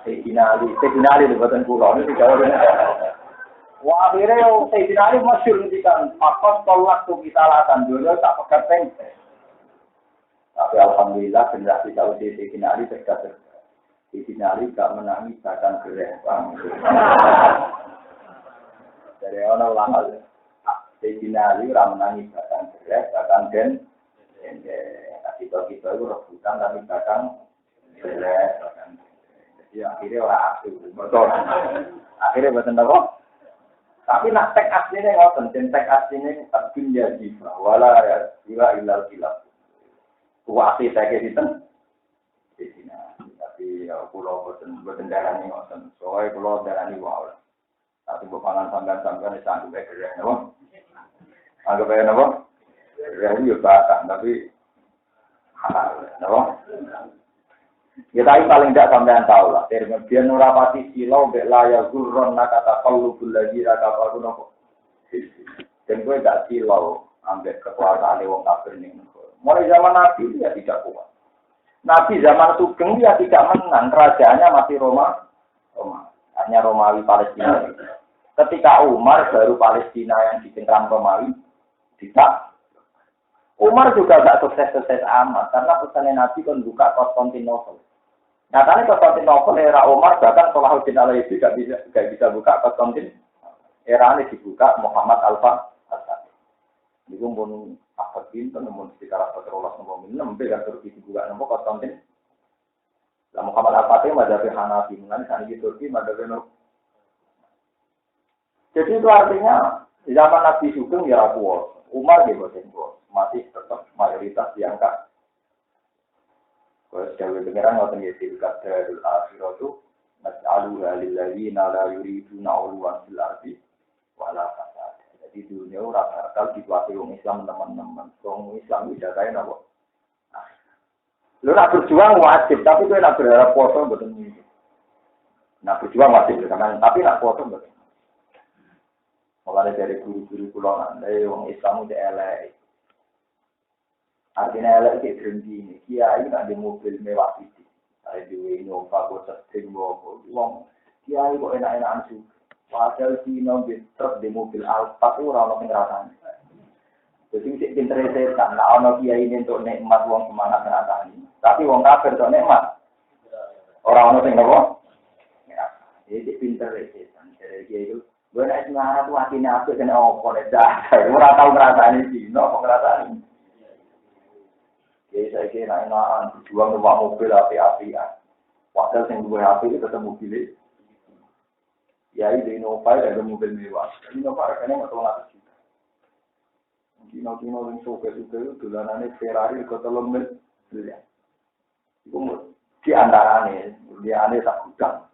sekinali di badan pulau ini jauh ini. Wah akhirnya yo sekinali masyur medikan, apa tolak tuh kita lakukan dunia tak pekat tempe. Tapi alhamdulillah generasi tahu di Sinali cerdas. Di Sinali gak menangis bahkan gereh. Dari orang ulama di Sinali orang menangis bahkan gereh, bahkan gen. Kita itu rebutan tapi bahkan gereh, bahkan. Jadi akhirnya orang aktif. Betul. Akhirnya betul apa? Tapi nak teks aslinya ngoten, teks aslinya dunia jiwa, wala ya jiwa ilal kilab. Kuasi saya ke situ, di sini. Tapi pulau bertendarani ngoten, soalnya pulau darani wow. Tapi bukangan sambil di sana juga kerja, nabo. Anggap aja nabo. Kerja itu bahkan, tapi halal, nabo. Ya tapi paling tidak sampean tahu lah. Kemudian nurapati silau belaya gurron nakata kalu bulaji raka baru nabo. Dan gue tak silau ambil kekuasaan wong kafir nih. Mulai zaman Nabi dia tidak kuat. Nabi zaman Sugeng dia tidak menang, kerajaannya masih Roma. Hanya Romawi Palestina. Ketika Umar baru Palestina yang dicengkram Romawi, tidak. Umar juga tidak sukses-sukses amat karena pesannya Nabi kan buka Konstantinopel. Nyatanya Konstantinopel era Umar bahkan Salahuddin Alayubi tidak bisa buka Konstantinopel. Era ini dibuka Muhammad Al-Fatih. Ini pun apa pintu namun sekitar apa terolas nomor 6 kan Turki juga nomor Konstantin. Lah Muhammad Al-Fatih mazhab Hanafi mengenai sana di Turki mazhab. Jadi itu artinya di zaman Nabi Sugeng ya kuat, Umar dia kuat, masih tetap mayoritas diangkat. Kalau jauh dengaran ngoten ya silkat darul akhirat itu nas'alu lilladzina la yuriduna uluwan fil ardi wala fasad. Di dunia rata bakal dikuasai orang Islam teman-teman. Orang Islam tidak kaya nabo. Lu nak berjuang wajib, tapi tu nak berharap puasa betul ni. Nak berjuang wajib kan, tapi nak puasa betul. Mulai dari guru-guru pulangan, dari orang Islam itu elek. Artinya elek itu berhenti ni. Kiai nak di mobil mewah itu. Ada di Innova, bosat tinggal, uang. Kiai kok enak-enakan juga. Padahal Cina truk di mobil Alphard itu orang yang ngerasani. Jadi mesti pinter setan. Nah, orang kiai ini untuk nikmat uang semangat ngerasani. Tapi uang kafir untuk nikmat. Orang yang ngerasani. Jadi pinter setan. Jadi kiai itu, gue naik semangat tuh hatinya aku kena opor. Dah, gue tahu ngerasani Cina, kok ngerasani. Jadi saya kira enakan berjuang rumah mobil api-apian. Padahal yang dua api itu ketemu mobil. Ya ini Innova dan mobil mewah. Innova harganya nggak tahu lagi. Kino yang suka-suka itu dolanannya Ferrari ke telung miliar. Itu di antaranya, dia aneh tak gudang.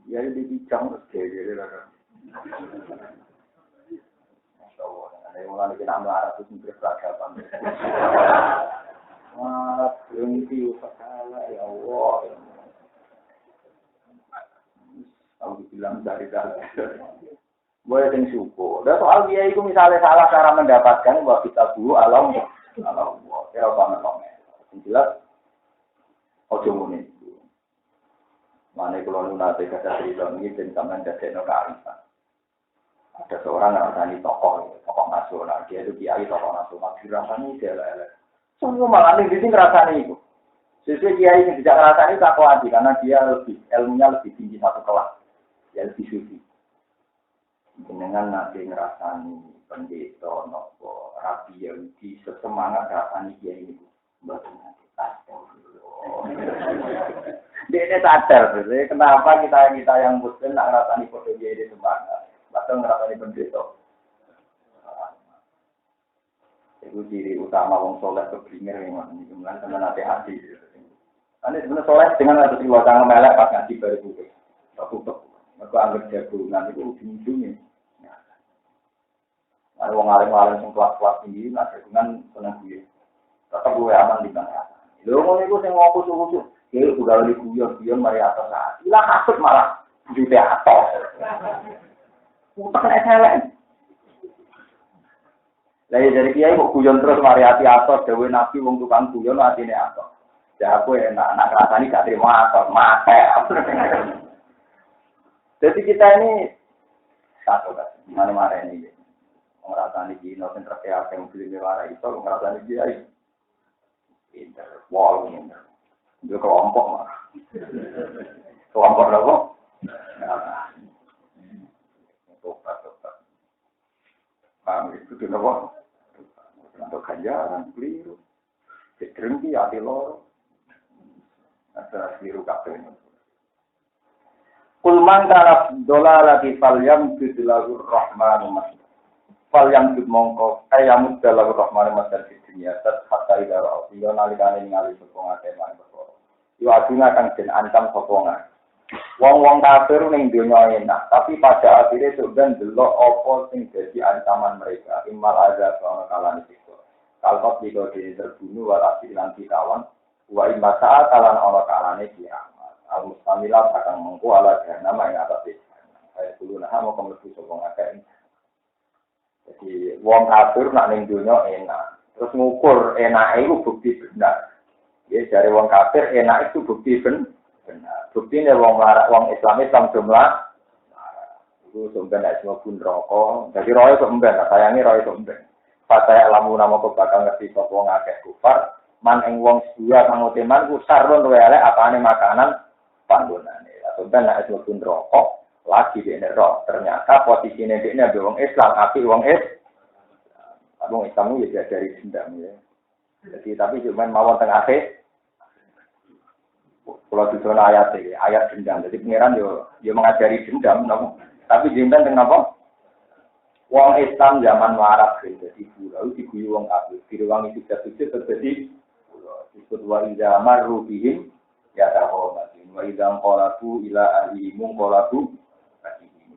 Dia ini dibicang terus dia lah. Masya Allah, ada yang mulai kita melarat itu sendiri peradaban. Wah, berhenti usaha ya Allah. Aku bilang dari. Boleh sing syukur. Dan soal dia itu misalnya salah cara mendapatkan bahwa kita dulu alam. Kira banget banget. Yang jelas, ojo muni. Mana kalau nunate kata cerita ini dan sampai jadi kearifan. Ada seorang yang tadi tokoh nasional. Dia itu kiai tokoh nasional. Dirasani dia elek. Semua malah nih sini ngerasani itu. Sesuai kiai yang tidak ngerasani tak kuat karena dia ilmunya lebih tinggi satu kelas. Dia lebih suci. Dengan nanti ngerasani pendeta nopo rapi yang di sesemangat rasani dia ini mboten nanti dia sadar, kenapa kita yang muslim nak ngerasani kode dia ini semangat, bahkan ngerasani pendeta. Itu ciri utama wong soleh keblinger memang, kemudian teman hati-hati. Ane sebenarnya soleh dengan ada siwa jangan melek pas ngaji baru buka, tutup. Mereka anggap jagungan itu ujung-ujungnya. Ada wong alim-alim yang kelas-kelas tinggi, nah jagungan seneng gue. Tetap gue aman di mana. Lalu mau nego sing ngopo-ngopo. Dia udah lagi guyon mari atas saat. Ilah kasut malah juga atas. Utak elek. Lah ya dari kiai kok guyon terus mari ati atas dewe nabi wong tukang guyon atine atas. Ya aku enak anak rasani gak terima atas mate. Jadi kita ini satu kan, mana-mana ini. Ngerasani iki no sing terkaya yang beli mewara itu ngerasani kiai. Pinter, wall ini. Dia kelompok mah. Kelompok apa? Tobat. Paham itu kenapa? Untuk ganjaran, keliru. Diterengki hati loro. Ada keliru kabeh. Kulman kana dolalati falyam bidilahu rahmanu mas. Falyam bid mongko ayamud dalahu rahmanu mas di dunia hatta idara yo nalikane ningali sapa ngake lan perkara. Yo aduna kang den ancam sapa ngake. Wong-wong kafir ning donya enak, tapi pada akhirnya sudah delok apa sing dadi ancaman mereka. Imal azab ana kalane siksa. Kalkot diko terbunuh warasi lan ditawan. Wa imma saat kalan ana kalane kiamat. Al-mustamilah akan mengku ala nama yang atas itu. Saya dulu mau kemlebu sapa ngake. Jadi wong kafir nak ning donya enak. Terus ngukur enak itu bukti benar. Ya dari wong kafir enak itu bukti benar. Bukti ini wong Islam jumlah. Itu sebenarnya semua pun rokok. Jadi roy itu emben. Sayangi roy itu emben. Pas saya lamu nama kau bakal ngerti sapa wong akeh kufar. Man ing wong sedua kang uteman ku sarun wae elek apane makanan panggonane. Sebenarnya semua pun rokok. Lagi di nerok. Ternyata posisinya di ini wong Islam api wong Wong Islam itu ya dari dendam ya. Jadi tapi cuma mawon tengah akhir. Kalau di zona ayat dendam. Jadi pengiran yo mengajari dendam, no? Tapi dendam dengan apa? Wong Islam zaman waras jadi pulau diguyu wong kafir. Diruang itu terjadi pulau. Disebut wa idza marru bihim ya tahomatin. Wa idza qalatu ila ahlihim qalatu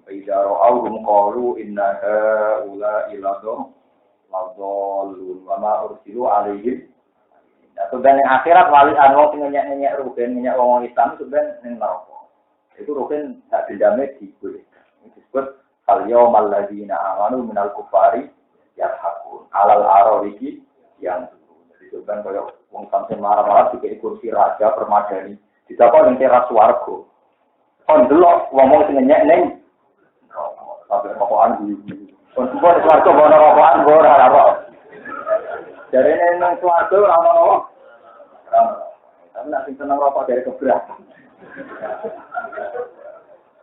fa idza ra'awhum qalu inna haula iladhum ladallun wa ma ursilu alaihim. Sebenarnya akhirat wali anwar sing nyenyek rugen nyenyek wong Islam sebenarnya ning neraka. Itu rugen sak dendame diboleh. Disebut al yaumal ladzina amanu minal kufari yarhaqun alal arawiki yang jadi sebenarnya kaya wong sampeyan marah-marah dikek kursi raja permadani didapat ning teras swarga. Kon delok wong sing nyenyek ning neraka. Sampai rokokan iki. Kon semua di swarga ono rokokan ora ora. Jarene nang swarga ora ono. Tapi nak seneng rokok dari keberatan.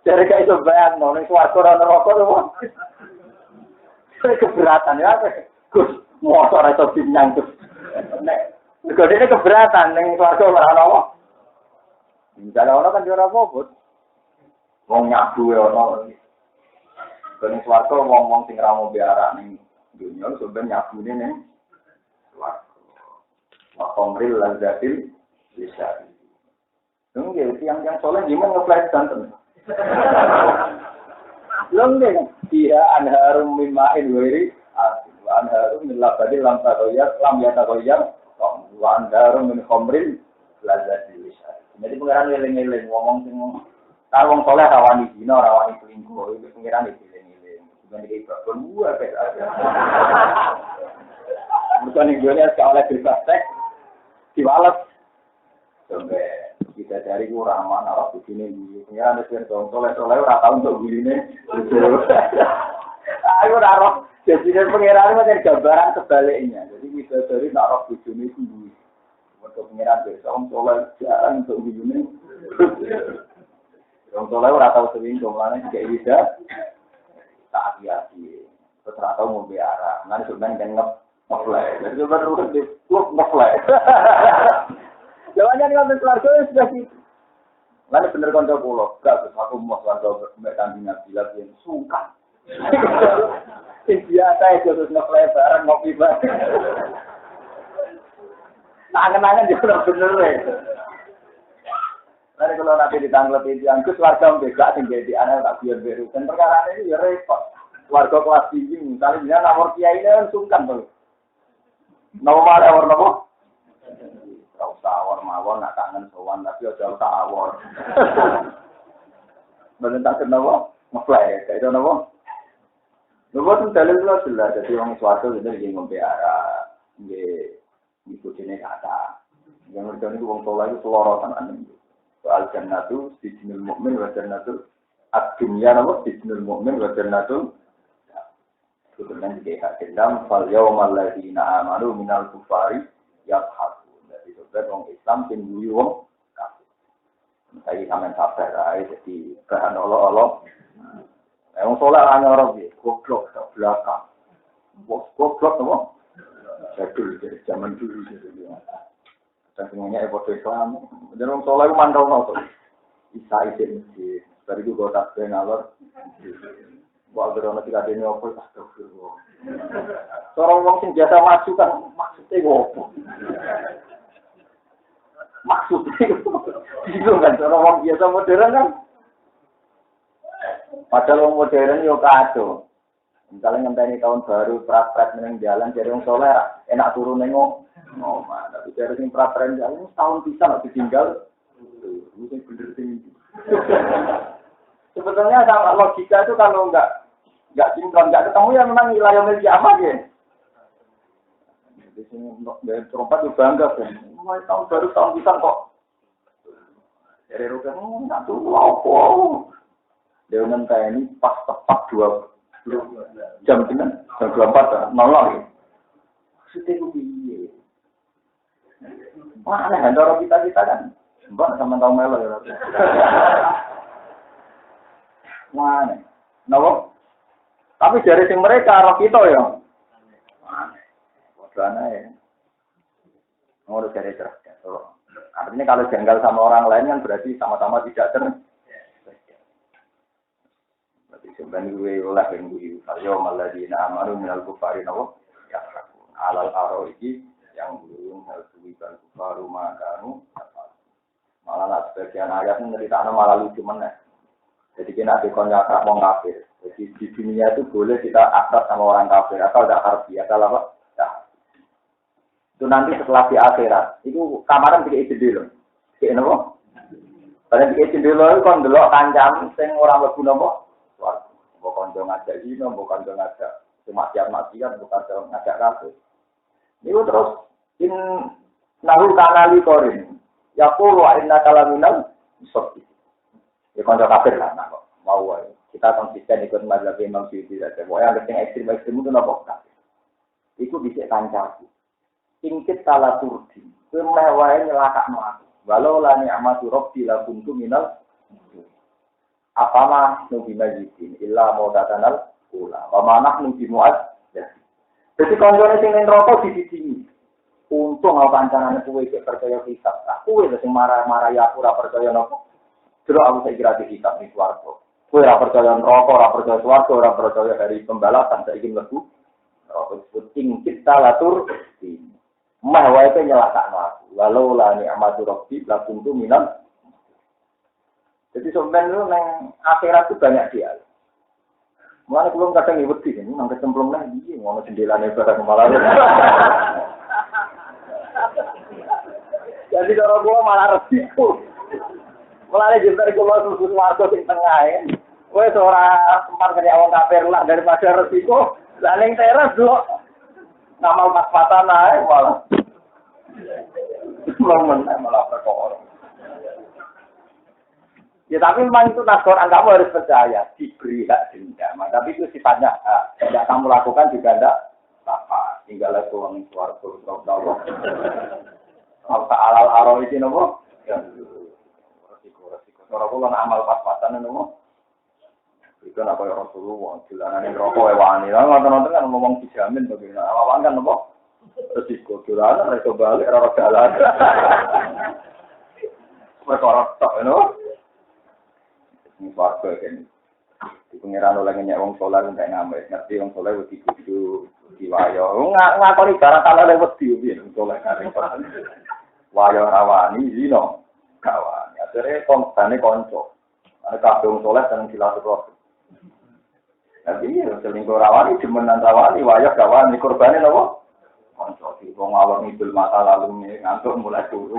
Dari kayak itu bayang, nih suatu orang rokok tuh, dari keberatan ya, Gus, motor itu binyang tuh. Kalau dia keberatan, nih suatu orang rokok. Misalnya orang kan juara bobot, mau nyabu ya orang. Kalau suatu ngomong tinggal mau biara nih dunia, sebenarnya nyabu nih suatu. Wakomril lazzatil lisan. Nggih, yang soleh gimana ngeflash santen. Lengge dia anharum mima'in wiri anharum min labadil lam yatakoyar wa anharum min khamrin lazzatil lisan. Jadi pengiran eling-eling ngomong sing kalau wong soleh rawani dina rawani selingkuh itu pengiran eling-eling. Bukan iki babon buah kae. Bukan Indonesia oleh berpraktek diwales sampai kita cari kuraman arah begini ya ada contoh soleh ora tau untuk begini ayo ora jadi pengiran macam gambaran sebaliknya jadi kita dari arah begini itu untuk pengiran besok soleh jarang untuk begini orang soleh ora tau sering jumlahnya juga bisa tak hati-hati ora tau tau ngombe arak. Nang sampean kan ngefly. Jadi sampean urut di klub ngefly. Jawabannya ngoten keluarga sudah gitu. Lalu bener kanca kula, gak aku mau kanca mbek kambing Nabilah yang suka. Sing biasa itu terus ngefly bareng ngopi bareng. Tangan-tangan juga bener ya. Lalu kalau nanti ditanggapi yang ke keluarga mbek sing jadi anak tak biar beru. Dan perkara ini ya repot. Keluarga kelas tinggi, misalnya dia nomor kiai ini kan sungkan tuh. Nomor ada warna apa? Kau tawar mawon nak kangen sowan tapi aja tawar. Bener tak kenapa? Ngefly kayak itu napa? Lha boten dalil lho jelas dadi wong suatu itu iki ngombe arak, nggih ikutine kata. Yang ngerti wong saleh itu selorotan ane. Soal jannatu sijnul mukmin wa jannatu ad-dunya napa sijnul mukmin wa jannatu kemudian juga dendam fal yaumal ladzina amanu minal kufari yadhakun. Dadi sebab wong Islam sing guyu wong kafir. Saya sampean sabar ae dadi bahan Allah. Wong saleh ana ora piye, goblok sak belakang. Goblok apa? Jadul dari zaman dulu gitu. Dan semuanya foto Islam. Dan wong saleh mandau to. Isa isi masjid. Dari itu gue tak kenal. Buat berono tiga dini apa astagfirullah. Seorang wong sing biasa maju kan maksudnya apa? Maksudnya itu kan seorang wong biasa modern kan. Padahal wong modern yo kado. Misalnya ngenteni tahun baru prak-prak meneng jalan jadi wong soleh enak turun nengok. Oh, tapi dari sing prak-prak jalan tahun bisa nggak ditinggal. Itu bener sing. Sebetulnya sama logika itu kalau nggak sinkron, nggak ketemu ya memang wilayah milik apa ya? Di sini dari terompat juga bangga kan. Mulai tahun baru tahun bisa kok. Dari rukun nggak tahu apa. Dia nentang ini pas tepat 2 jam dengan jam 24 nol. Setiap piye. Mana antara kita kan? Mbak sama tahu melo ya. Mana? Napa? Tapi dari sing mereka roh kita ya. Mana? Wadana ya. Ngurus dari cerdas. Artinya kalau janggal sama orang lain kan berarti sama-sama tidak cerdas. Berarti sebenarnya gue oleh yang gue saya malah di namaru minal kufari napa? Ya alal aroiki yang belum harus dibuat kufaru makanu. Malah nak sebagian ayat menceritakan malah lucu mana. Jadi kita dikonyak akrab orang kafir. Jadi di dunia itu boleh kita akrab sama orang kafir. Asal tidak harfi, asal apa? Nah. Itu nanti setelah di akhirat. Itu kamaran tiga isi dulu. Kayak apa? Pada tiga isi dulu itu kan dulu kancam. Sing orang berguna apa? Bukan jangan ngajak zina, bukan jangan ngajak kematian-matian, bukan jangan ngajak kafir. Itu terus in nahu kanali korin. Ya puluh inna kalaminal seperti. Ya konco kafir lah, nah, mau kita konsisten ikut mazhab Imam Syafi'i saja. Pokoknya yang ekstrim itu nopo kafir. Iku bisa kancaku. Ingkit salah turdi. Kemewahe nyelakakno aku. Walau la ni'matu rabbi la kuntu minal. Apama nubi majidin illa maudatanal ula. Wa manah nubi mu'ad. Jadi koncone sing ning neraka dididingi. Untung aku kancanane kuwe iki percaya hisab. Aku wis sing marah-marah ya aku ora percaya nopo. Terus aku saya kira di kitab di swarga. Kowe ora percaya neraka, ora percaya swarga, ora percaya hari pembalasan saiki mlebu. Neraka puting kita latur di. Mah wae pe nyelakakno aku. Walau la ni'matu rabbi la kuntu minal. Jadi sebenarnya nang akhirat itu banyak dia. Mulane belum kadang wedi ini nang kecemplung nang iki ngono jendelane barang malah. Jadi kalau gua malah resiko. Mulane jembar kula susun warga sing tengah ya. Kowe ora sempat kaya wong kafir lah daripada resiko. Lah ning teras lho. Ngamal pas-pasan ae malah. Malah perkara. Ya tapi memang itu nas Quran kamu harus percaya diberi hak dendam. Tapi itu sifatnya tidak kamu lakukan juga tidak apa. Tinggal lagi uang suaraku Allah. Apa alal aro itu nopo? Ya resiko. Kalau aku kan amal pas-pasan nopo. Itu nak kaya Rasulullah, dolanane rokok wani. Lah ngoten-ngoten kan ngomong dijamin to kene. Awan kan apa? Resiko dolanan iso balik ora dalan. Perkara tok ngono. Ini warga kan. Di pengiran oleh nyek wong saleh nek ngambil ngerti wong saleh wedi kudu diwayo. Ngakoni barang talane wedi piye wong saleh kare. Wayo rawani zino kawan. Akhire konsane kanca. Ana kabeh wong saleh seneng silaturahmi. Tapi selingkuh rawani demenan rawani wayo kawan kurbane napa? Kanca iki wong awak ngidul mata lalu ngantuk mulai turu.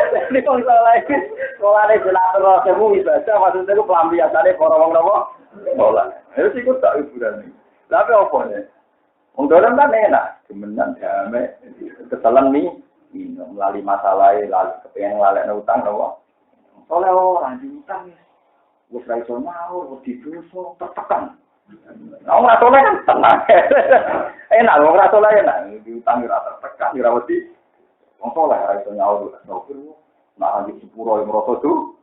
Ini kok salahnya silaturahmi ibadah maksudnya itu pelampiasannya para wong napa? Salat. Itu sih kok tak hiburan iki. Tapi apa ya? Wong dolan kan enak, demenan damai, ketelan nih, melalui masalah, lalu kepengen ngelalekno utang napa? Oleh orang diutang ya. Wis ra iso nyaur, wis didosa, tertekan. Wong ora soleh kan tenang. Enak wong ora soleh enak, diutang ora tertekan, ora wedi. Wong soleh ra iso nyaur, nah di sepuro yang merasa tuh,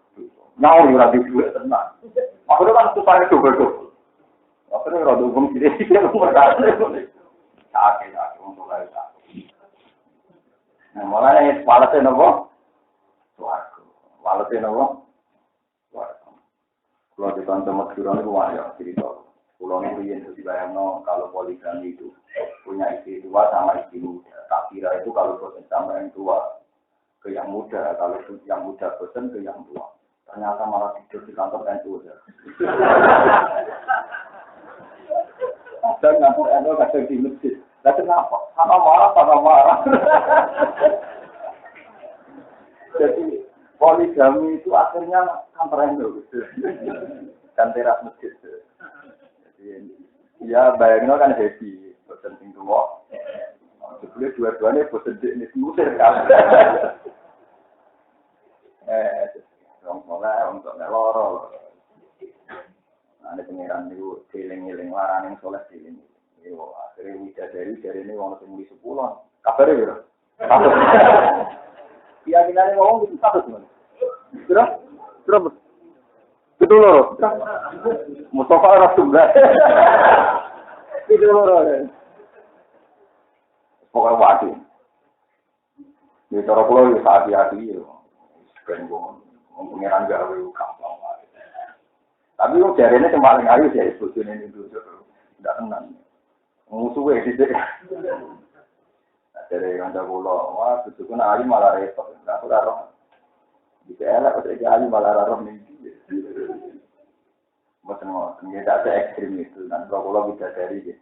nyaur ora dibuat tenang. Akhirnya kan susah itu betul. Akhirnya ora dukung sithik yang merasa. Sakit, wong soleh sakit. Nah, mulane walase napa? Suwarga. Walase napa? Suwarga. Kalau di kantor Madura itu banyak cerita. Pulau ini yang dibayangkan kalau poligami itu punya istri tua sama istri muda. Tak kira itu kalau bosan sama yang tua ke yang muda, kalau yang muda bosan ke yang tua. Ternyata malah tidur di kantor yang tua. Dan kantor yang tua kadang di masjid. Nah kenapa? Sama marah. Jadi poligami itu akhirnya kantor yang tua. Dan teras masjid. Ya bayangnya kan happy, bosan tinggal wah. Sebelum dua-duanya bosan di musir kan. Orang loro. Nah, ada pengiran itu giling-giling larang yang soleh giling. Yo, akhirnya widadari dari ini orang semuli 10. Kabar ya? Keyakinannya ngomong itu satu teman. Berapa? Betul loh. Mustafa Rasulullah. Itu loh. Pokoknya wajib. Di cara pulau itu hati-hati. Sekian pengiran gawe gampang. Tapi kok jarene sing paling ayu ya bojone ini dulu. Tidak tenang. Musuhe dhisik. Dari kanca kula, wah bojoku ayu malah repot. Aku ora roh. Bisa elak kok ayu malah ora roh ning. Mboten tidak ada ekstrim itu. Dan kalau bisa dari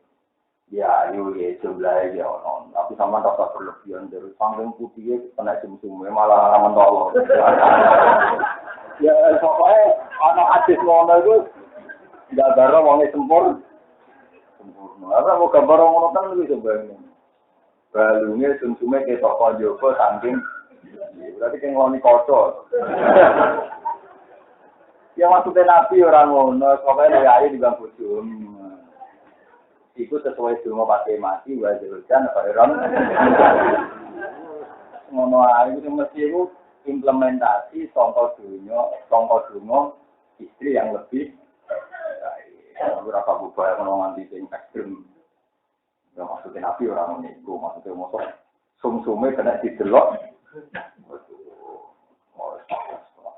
ya ayu ya jumlahnya ya ono. Tapi sama rasa berlebihan dari panggung putih kena sum-sumnya malah mentolo. Ya pokoknya anak hadis ngono itu enggak baru wonge sempurna. Apa mau gambar ngono kan lebih sebenarnya. Balungnya sum-sume ketok konjogo saking berarti kayak ngeloni kocok. Ya maksudnya Nabi orang ngono, pokoknya dari ayu di bangku jum. Iku sesuai dungo pakai mati, wajib hujan, apa orang. Ngono ayu itu mesti itu implementasi contoh dungo istri yang lebih baik. Berapa bubaya menolong di sing ekstrim. Ya maksudnya Nabi orang ngono, maksudnya mosok sum-sume kena didelok.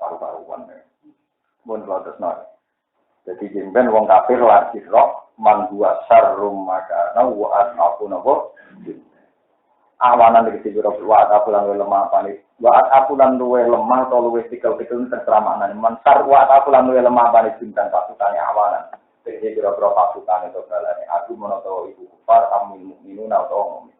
Karu-karuan ya. Mun batas nol. Jadi jemben wong kafir lagi roh man dua sarrum maka wa aku napa awanan iki sira wa aku lan lemah panik wa aku lan luwe lemah atau luwe tikel-tikel terceramanan man sar wa aku lan luwe lemah panik bintang pasutane awanan iki sira-sira pasutane to balane aku menawa ibu kufar amin mukminun atau mukmin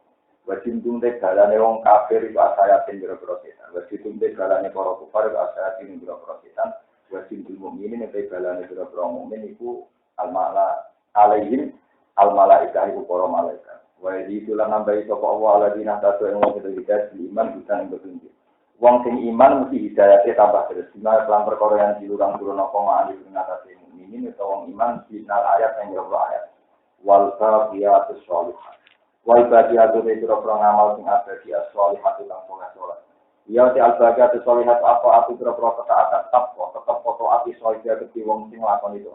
wa cintung te balane wong kafir iku asaya sira-sira setan wa cintung te balane para kufar iku asaya sira-sira setan wajib mukminin nek balane pira-pira mukmin iku al-mala alaihim al-malaika iku para malaikat. Wa itu lan nambahi sapa Allah aladina tatu ing wong hidayah iman bisa ing petunjuk. Wong sing iman mesti hidayate tambah terus. Dina lan perkara yang dilurang turun apa ma'ali ngatasi mukminin utawa wong iman dinal ayat yang jero ayat. Wal baqiyatus sholihat. Wal baqiyatu pira-pira ngamal sing abadi as-sholihat lan saleh. Ya ti al-baga tu solihat apa aku pira-pira ketaatan tetap foto ati solihah kedhi wong sing lakon itu.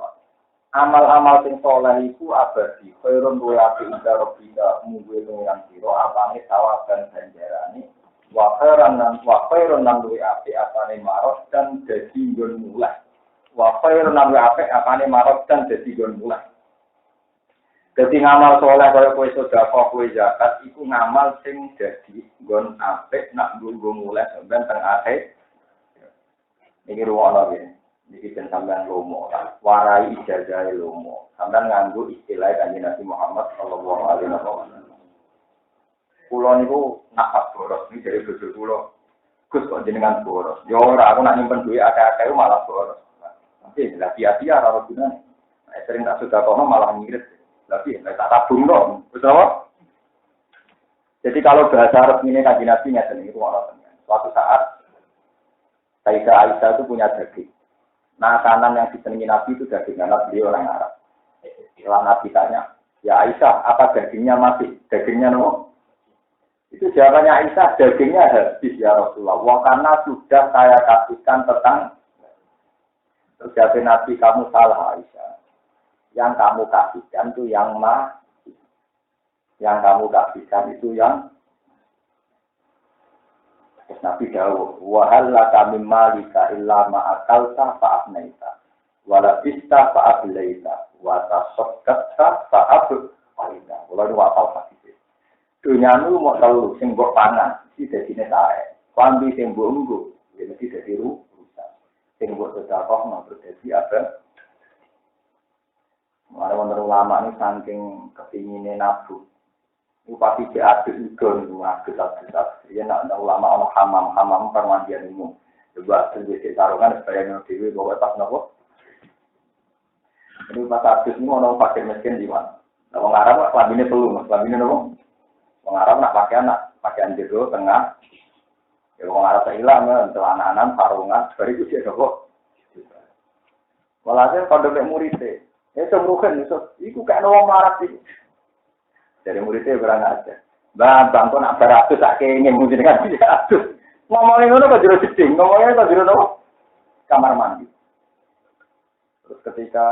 Amal-amal sing saleh iku abadi, khairun wa api inda rabbika mungguhe pengiran sira apane sawaban ganjarane. Wa khairan lan luwe api apane marot dan dadi nggon mulai. Wa khairan lan luwe api apane marot dan dadi nggon mulai. Dadi ngamal saleh kaya kowe sedekah kowe zakat iku ngamal sing dadi nggon apik nak nggo mulai sampeyan teng akhir. Iki ruwono iki. Iki ben sampeyan lomo, warai ijazah lomo. Sampeyan nganggo istilah Kanjeng Nabi Muhammad sallallahu alaihi wasallam. Kulo niku nafas boros iki dari bojo kulo. Gus kok jenengan boros. Yo ora aku nak nyimpen duit akeh-akeh malah boros. Nanti lah sia-sia ora gunane. Sering tak sudah kono malah ngirit. Tapi tak tabung dong. Wis apa? Jadi kalau bahasa resminya Kanjeng Nabi ngeten niku ana. Suatu saat Sayyidah Aisyah itu punya daging. Nah, kanan yang disenangi Nabi itu daging karena beliau orang Arab. Setelah Nabi tanya, ya Aisyah, apa dagingnya mati? Dagingnya no? Itu jawabannya Aisyah, dagingnya habis ya Rasulullah. Wah, karena sudah saya kasihkan tentang terjadi Nabi, kamu salah Aisyah. Yang kamu kasihkan itu yang mati. Yang kamu kasihkan itu yang Nabi dawuh, wa hal laka mim malika illa ma akalta fa afnaita wa la bista fa ablaita wa tasaddaqta fa ablaita. Kula nu wafal hadis. Dunyamu mau telu sing mbok pangan, iki dadine sae. Pambi sing mbok nggo, ya mesti dadi rusak. Sing mbok sedekah mau dadi apa? Mare wonten ulama ini saking kepingine nafsu. Iku pasti diadus juga, adus. Ya nak ulama ono hamam permandian umum. Coba terjadi tarungan supaya dewi bawa pas nopo. Ini pas adus ini ono pakai mesin di mana? Nah, wong Arab lambine telu, lambine nopo? Wong Arab nak pakaian jero tengah. Ya wong Arab ilang untuk anak-anak sarungan, bariku sih nopo. Walhasil kalau mek murid semruhen iku kayak wong Arab iki. Dari muridnya berang aja. Bang kok nak beratus tak kenging mungkin dengan dia atus. Ngomongin ngono kok jero jeding, ngomongnya kok jero nopo? Kamar mandi. Terus ketika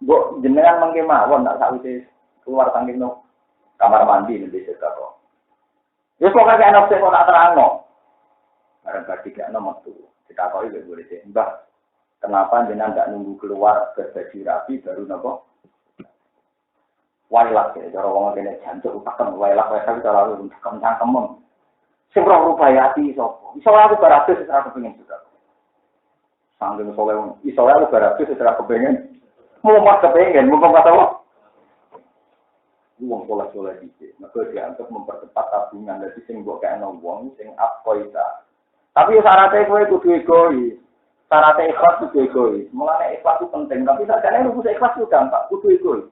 mbok jenengan mengke mawon tak sakwise keluar saking no kamar mandi nanti saya kok. Wis kok kakek enak kok tak terangno. Barang bagi gak nomor tuh. Kita kok iki boleh sih. Mbah, kenapa jenengan ndak nunggu keluar berbaju rapi baru nopo? Wailak ya, cara wong kene jancuk utaken wailak cara lu cangkem. Sing ora rupayati sapa? Iso aku baratus secara kepengin juga. Sanggeng soleh iso aku baratus secara kepengin. Mau mas kepengin, mau kata apa? Wong soleh iki, maka dianggap mempercepat tabungan dadi sing mbok kene wong sing apoita. Tapi syaratnya kowe kudu egois. Syaratnya ikhlas kudu egois. Mulane ikhlas itu penting, tapi sakjane rumus ikhlas itu gampang, kudu egois.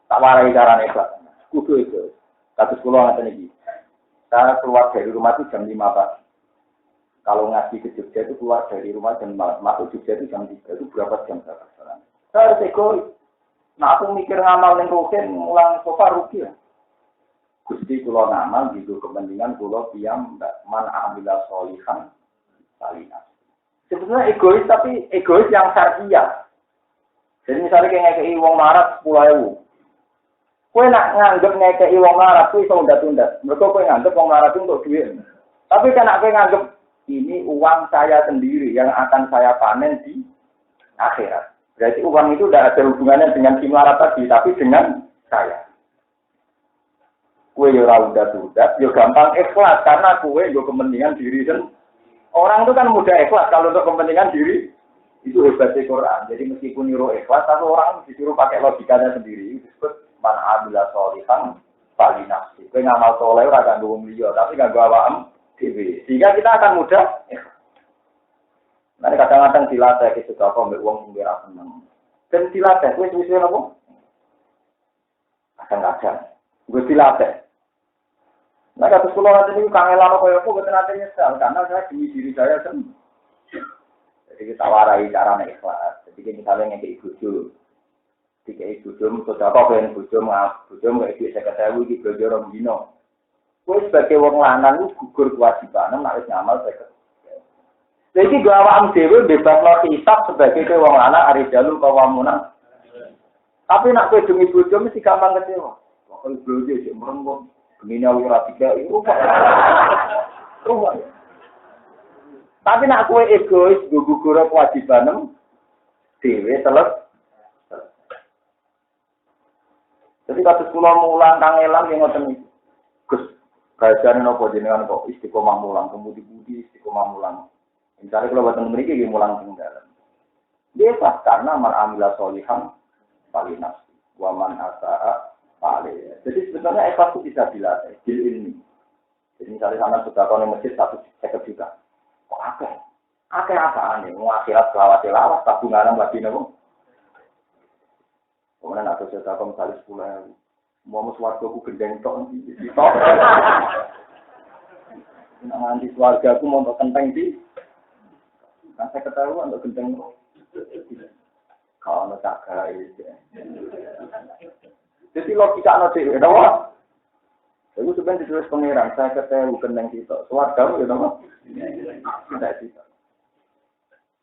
Tak warai carane ikhlas. Kudu itu. Kados kula ngaten iki. Saya keluar dari rumah itu jam 5 pagi. Kalau ngaji ke Jogja itu keluar dari rumah jam 4. Masuk Jogja itu jam 3. Itu berapa jam saya? Saya harus egois. Nah aku mikir ngamal yang rutin, ngulang sofa rugi ya. Gusti kula ngamal gitu kepentingan kula piyam man amila sholihan salihah. Sebetulnya egois tapi egois yang syariah. Jadi misalnya kayak ngekei wong marat 10.000. Kowe nak nganggep ngekei wong larat kuwi iso undat-undat. Mergo kowe nganggep wong larat untuk duit. Tapi kan kowe nganggep ini uang saya sendiri yang akan saya panen di akhirat. Berarti uang itu tidak ada hubungannya dengan si larat tadi, tapi dengan saya. Kowe yo ora undat-undat, yo gampang ikhlas karena kowe yo kepentingan diri sendiri. Orang itu kan mudah ikhlas kalau untuk kepentingan diri. Itu hebatnya Quran. Jadi meskipun nyuruh ikhlas, tapi orang disuruh pakai logikanya sendiri. Itu disebut man amila sholihan fali nafsi. Kowe ngamal saleh ora kanggo wong liya, tapi kanggo awakmu dhewe. Sehingga kita akan mudah. Nah, kadang-kadang dilatih ke suka kok mbek wong sing ora seneng. Dan dilatih kowe suwe-suwe napa? Kadang-kadang gue dilatih. Nah, kata sekolah nanti ini kangelan apa ya? Aku betul nanti nyesal karena saya demi diri saya sendiri. Jadi kita warai cara ikhlas. Jadi misalnya ngekei bojo. Dikei bojo, sudah apa yang bojo nggak duit saya ketahui di bojo Rombino. Kowe sebagai wong lanang gugur kewajiban nek wis ngamal 50. Jadi gua awam dhewe bebasno hisab sebagai kowe wong lanang ari jalur kawamunan. Tapi nak kowe demi bojo mesti gampang kecewa. Kok bojo sik merengkung, gemine ora tiga iku. Tapi nak kowe egois gugur kewajiban dhewe teles. Jadi kados kula mulang kangelan yang ngoten iki. Gus, kajian nopo jenengan kok istiqomah mulang, kemudi-mudi istiqomah mulang. Misalnya kalau buatan memiliki dia mulang tinggalan. Dia pas karena man amila solihan palinas, waman asaa pali. Jadi sebenarnya ikhlas itu bisa dilatih, bil ilmi. Jadi misalnya sana sudah kau masjid 150 juta, kok akeh? Akeh apaan nih? Mau akhirat selawat tabungan lagi nopo. Kemudian aku sudah kau misalnya 10.000. Mau suarga aku gendeng tok tok. Nanti suarga aku mau kenteng di. Kan saya ketahuan untuk gendeng. Kalau nak kaya. Jadi logika anak dewi, tahu? Aku sebenarnya ditulis pengiran. Saya ketahui gendeng kita. Suarga aku, tahu? Tidak bisa.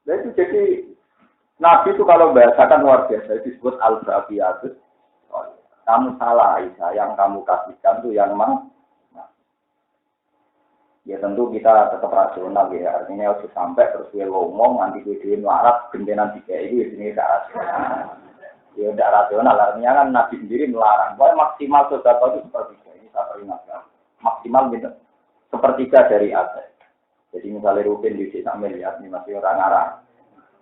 Jadi Nabi itu kalau bahasakan luar biasa disebut al-baqiyatut. Kamu salah Aisyah, yang kamu kasihkan itu yang mang. Ya tentu kita tetap rasional ya, artinya harus sampai terus gue ngomong nanti gue duit larat gendenan tiga itu ini tidak rasional. Ya tidak rasional, artinya kan Nabi sendiri melarang. Pokoknya maksimal sedekah itu sepertiga, ini saya peringatkan. Maksimal gitu, sepertiga dari aset. Jadi misalnya rutin di sini miliar, ini masih orang arah.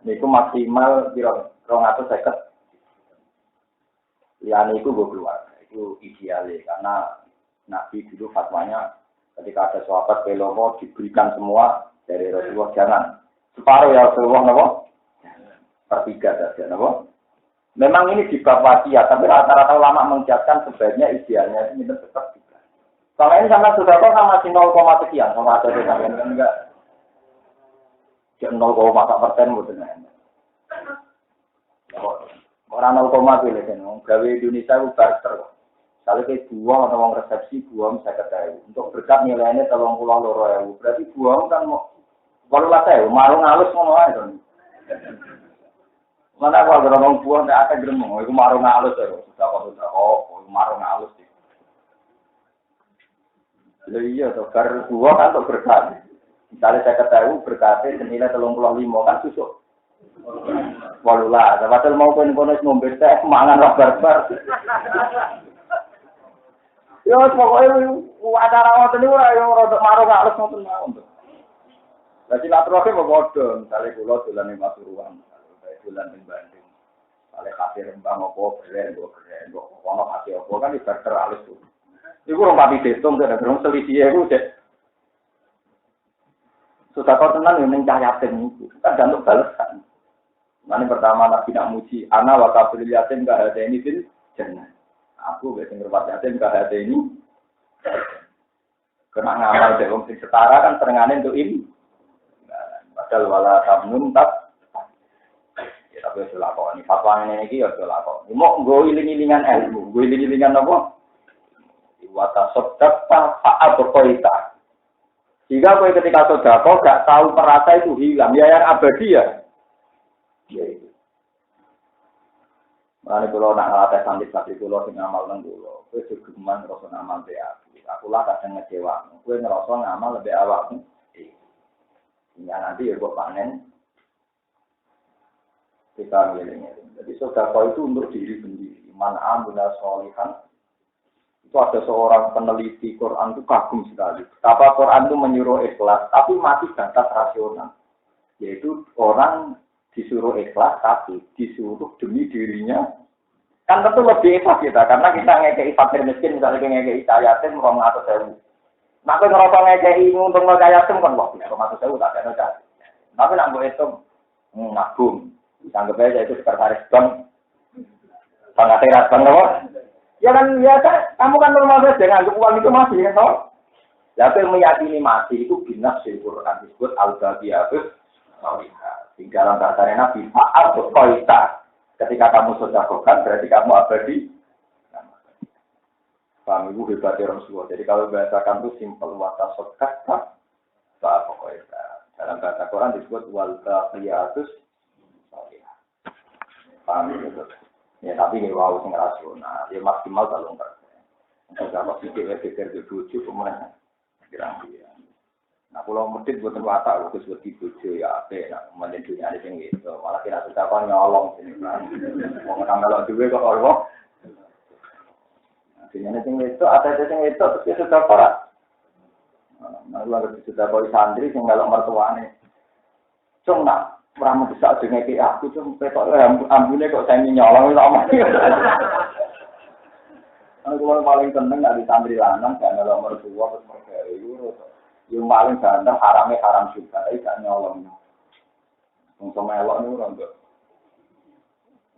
Ini itu maksimal kira 250. Liane itu gue keluar, itu idealnya karena Nabi dulu fatwanya ketika ada sahabat belomo diberikan semua dari Rasulullah jangan separuh ya Rasulullah nopo pertiga saja nopo. Memang ini di bab wasiat, tapi rata-rata ulama mengucapkan sebaiknya idealnya ini tetap juga. Kalau ini sama sudah kok sama masih 0, sekian sama ada yang enggak 0,4% mungkin. Orang 0, pilih kan, gawe Indonesia itu barter. Kalau ke buang atau uang resepsi buang bisa ketahui. Untuk berkat nilainya 32.000, berarti buang kan kalau lah saya, marung halus ngono aja. Mana kalau orang buang tidak akan gremeng, itu marung halus ya, sudah marung halus sih. Jadi iya, bar buang kan untuk berkat. Misalnya saya ketahui berkatnya senilai 35 kan susuk. Walulah, padahal mau kono-kono ngombe teh mangan lah barbar. Yo pokoke acara ngoten niku ora yo rada marung halus ngoten mawon. Lah silaturahmi kok padha, misale kula dolan ing Pasuruan, dolan ing Bandung. Misale kasih rembang opo keren kok ono kasih opo kan barter halus tuh. Iku rong pati detung ada gerung selisih iku cek. Sudah kau tenang yang mencayatin itu, kan jangan balasan. Nanti pertama Nabi nak muji, ana wa kafir yatim gak ada ini fil jannah. Aku biasa ngerbat yatim gak ada ini. Kena ngamal dari orang setara kan terenganin untuk ini. Padahal wala tamnun tak. Ya tapi sudah kok ini fatwa ini ya sudah kok. Mau gue iling-ilingan ilmu, gue iling-ilingan apa? Wata sodak faal berkoita. Jika gue ketika sodako gak tahu perasa itu hilang, ya yang abadi ya. Ya itu. Makanya kalau nak ngelatih santri-santri kalau sing ngamal nang kula, kowe gegeman ngrasa ngamal be aku. Aku lah kadang ngecewa. Kowe ngrasa ngamal lebih awakmu. Hingga nanti ya kok panen kita ngeling-eling. Jadi sedekah itu untuk diri sendiri. Man amila sholihan. Itu ada seorang peneliti Quran itu kagum sekali. Betapa Quran itu menyuruh ikhlas, tapi masih batas rasional. Yaitu orang disuruh ikhlas tapi disuruh demi dirinya kan tentu lebih ikhlas kita karena kita ngekei fakir miskin misalnya ngekei yatim 200.000. Nah kalau ngerasa ngekei untung yatim kan wah 200.000 tak ada dah. Tapi nak buat itu nabung, anggap aja itu sekretaris bank, sangat teras bank loh. Ya kan kamu kan normal saja anggap uang itu masih kan toh. Tapi meyakini masih itu binas di Quran disebut al-baqiyatut sholihah. Di dalam bahasa Nabi, maaf berkoita. Ketika kamu sedekahkan, berarti kamu abadi. Paham ibu hebatnya Rasulullah. Jadi kalau bahasakan itu simpel wata sokat tak pokoknya. Dalam bahasa Quran disebut wal baqiyatus sholihah. Paham itu? Ya tapi ini wow sing rasional. Ya maksimal 3%. Kalau pikir di bojo kemudian kira-kira. Nah kalau medit buatan watak khusus buat di bojo ya ape. Nah kemudian dunia ini sing gitu. Malah kira sudah kan nyolong sini kan. Mau ngambil duit kok orang. Dunia sing itu, ada sing itu terus dia sudah parah. Nah, lalu sudah boy santri sing melok mertuane. Cung nak ramu bisa dengan aku cung petok ambune kok saya nyolong lama. Aku paling seneng dari santri lanang kan melok mertua terus mergawe itu. Yang paling ganteng haram juga, gak nyolong. Wong melok niku ora kok.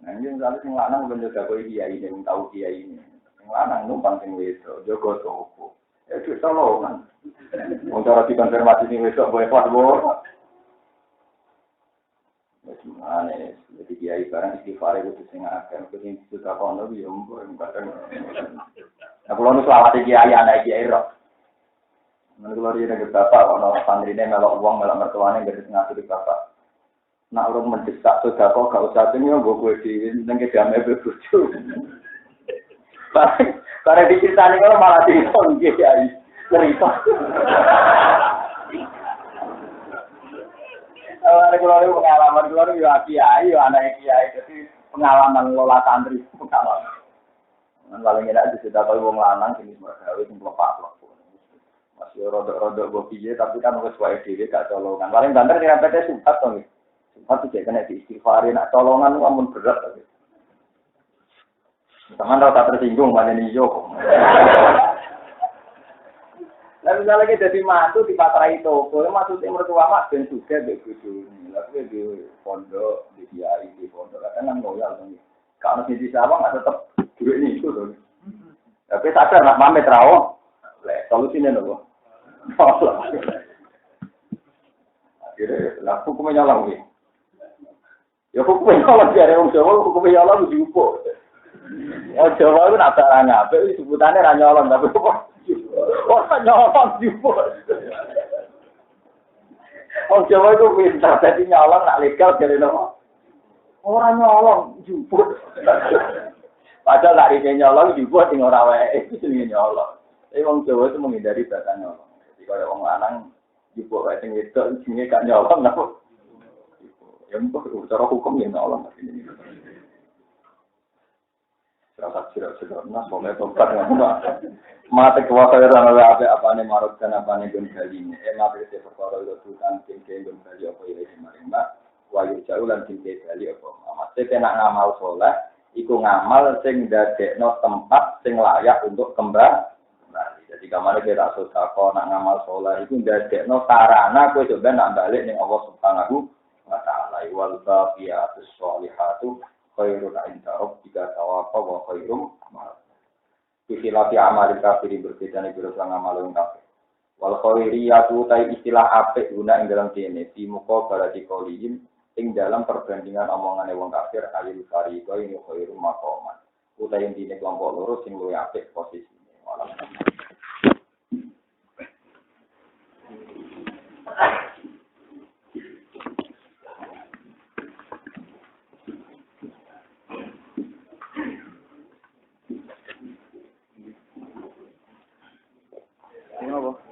Nah, ini misalnya sing lanang ben jaga kiai ini, tahu kiai ini. Lanang numpang sing wedok, jaga toko. Ya itu tolongan. Wong cara dikonfirmasi sing wedok boleh padha. Wis mane, jadi kiai barang istighfar itu sing akeh, sing sudah kono yo mbok kadang. Nah, kalau nu selawat kiai anak kiai roh. Men kula rene ke bapak ono santrine melok wong melok mertuane gede ngatur di bapak. Nak urung mendesak sedekah gak usah tenyo mbok kowe dhewe nang kedame bojo. Karena diceritani kalau malah dihitung kiai cerita. Kalau pengalaman keluar ya kiai, ya anak kiai, jadi pengalaman lola santri pengalaman. Paling enak sudah tahu wong lanang jenis mergawe sing lepak-lepak. Masih rodok-rodok bopiye tapi kan wis wae dhewe gak colongan. Paling banter dirempete sumpah to nggih. Sumpah iki kena diistighfarin nak colongan amun berat to. Teman rasa tersinggung mana nih yo. Lalu misalnya kita jadi mantu di pasar itu, boleh maksudnya mertua mak dan juga begitu. Lalu di pondok, di kiai, di pondok, kadang loyal dong. Kalau di Sabang nggak tetap duit ini itu dong. Tapi sadar nak pamit rawon, solusinya nopo. Akhirnya, lah hukumnya nyolong nih. Ya hukumnya nyolong biar orang Jawa hukumnya nyolong diukur. Oh Jawa itu nak barang apa? Sebutannya ranyolong tapi kok? Oh nyolong juga. Oh Jawa itu pintar jadi nyolong nak legal jadi nopo. Orang nyolong juga. Padahal nak ini nyolong juga tinggal rawe itu sendiri nyolong. Tapi orang Jawa itu menghindari bahasa nyolong. Jadi kalau orang lanang juga kayak itu sini gak nyolong apa? Ya untuk cara hukum ya nyolong ini. Rasa sirak-sirak nas, boleh tobat nggak? Mati kuasa orang apa nih marut dan apa nih gongali ini. Mati itu perkara itu bukan tinggi gongali apa ini kemarin mbak. Wahyu jauh dan tinggi gali apa. Mati kena ngamal soleh, iku ngamal sing dadekno tempat sing layak untuk kembali. Jadi kemarin kita sudah kau nak ngamal soleh, iku dadekno sarana kau coba nak balik nih Allah Subhanahu wa Ta'ala. Wal baqiyatus sholihatu khairun 'inda rabbika thawaban wa khairum ma'ab. Istilah amal kafir berbeda nih berulang amal yang kafir. Wal khairiyatu tai istilah apik guna ing dalam dene di muka barati qaulihim ing dalam perbandingan omongane wong kafir ayil fariqo ini khairum maqaman. Utai ing dene kelompok loro sing luwih apik posisine. Walau apa?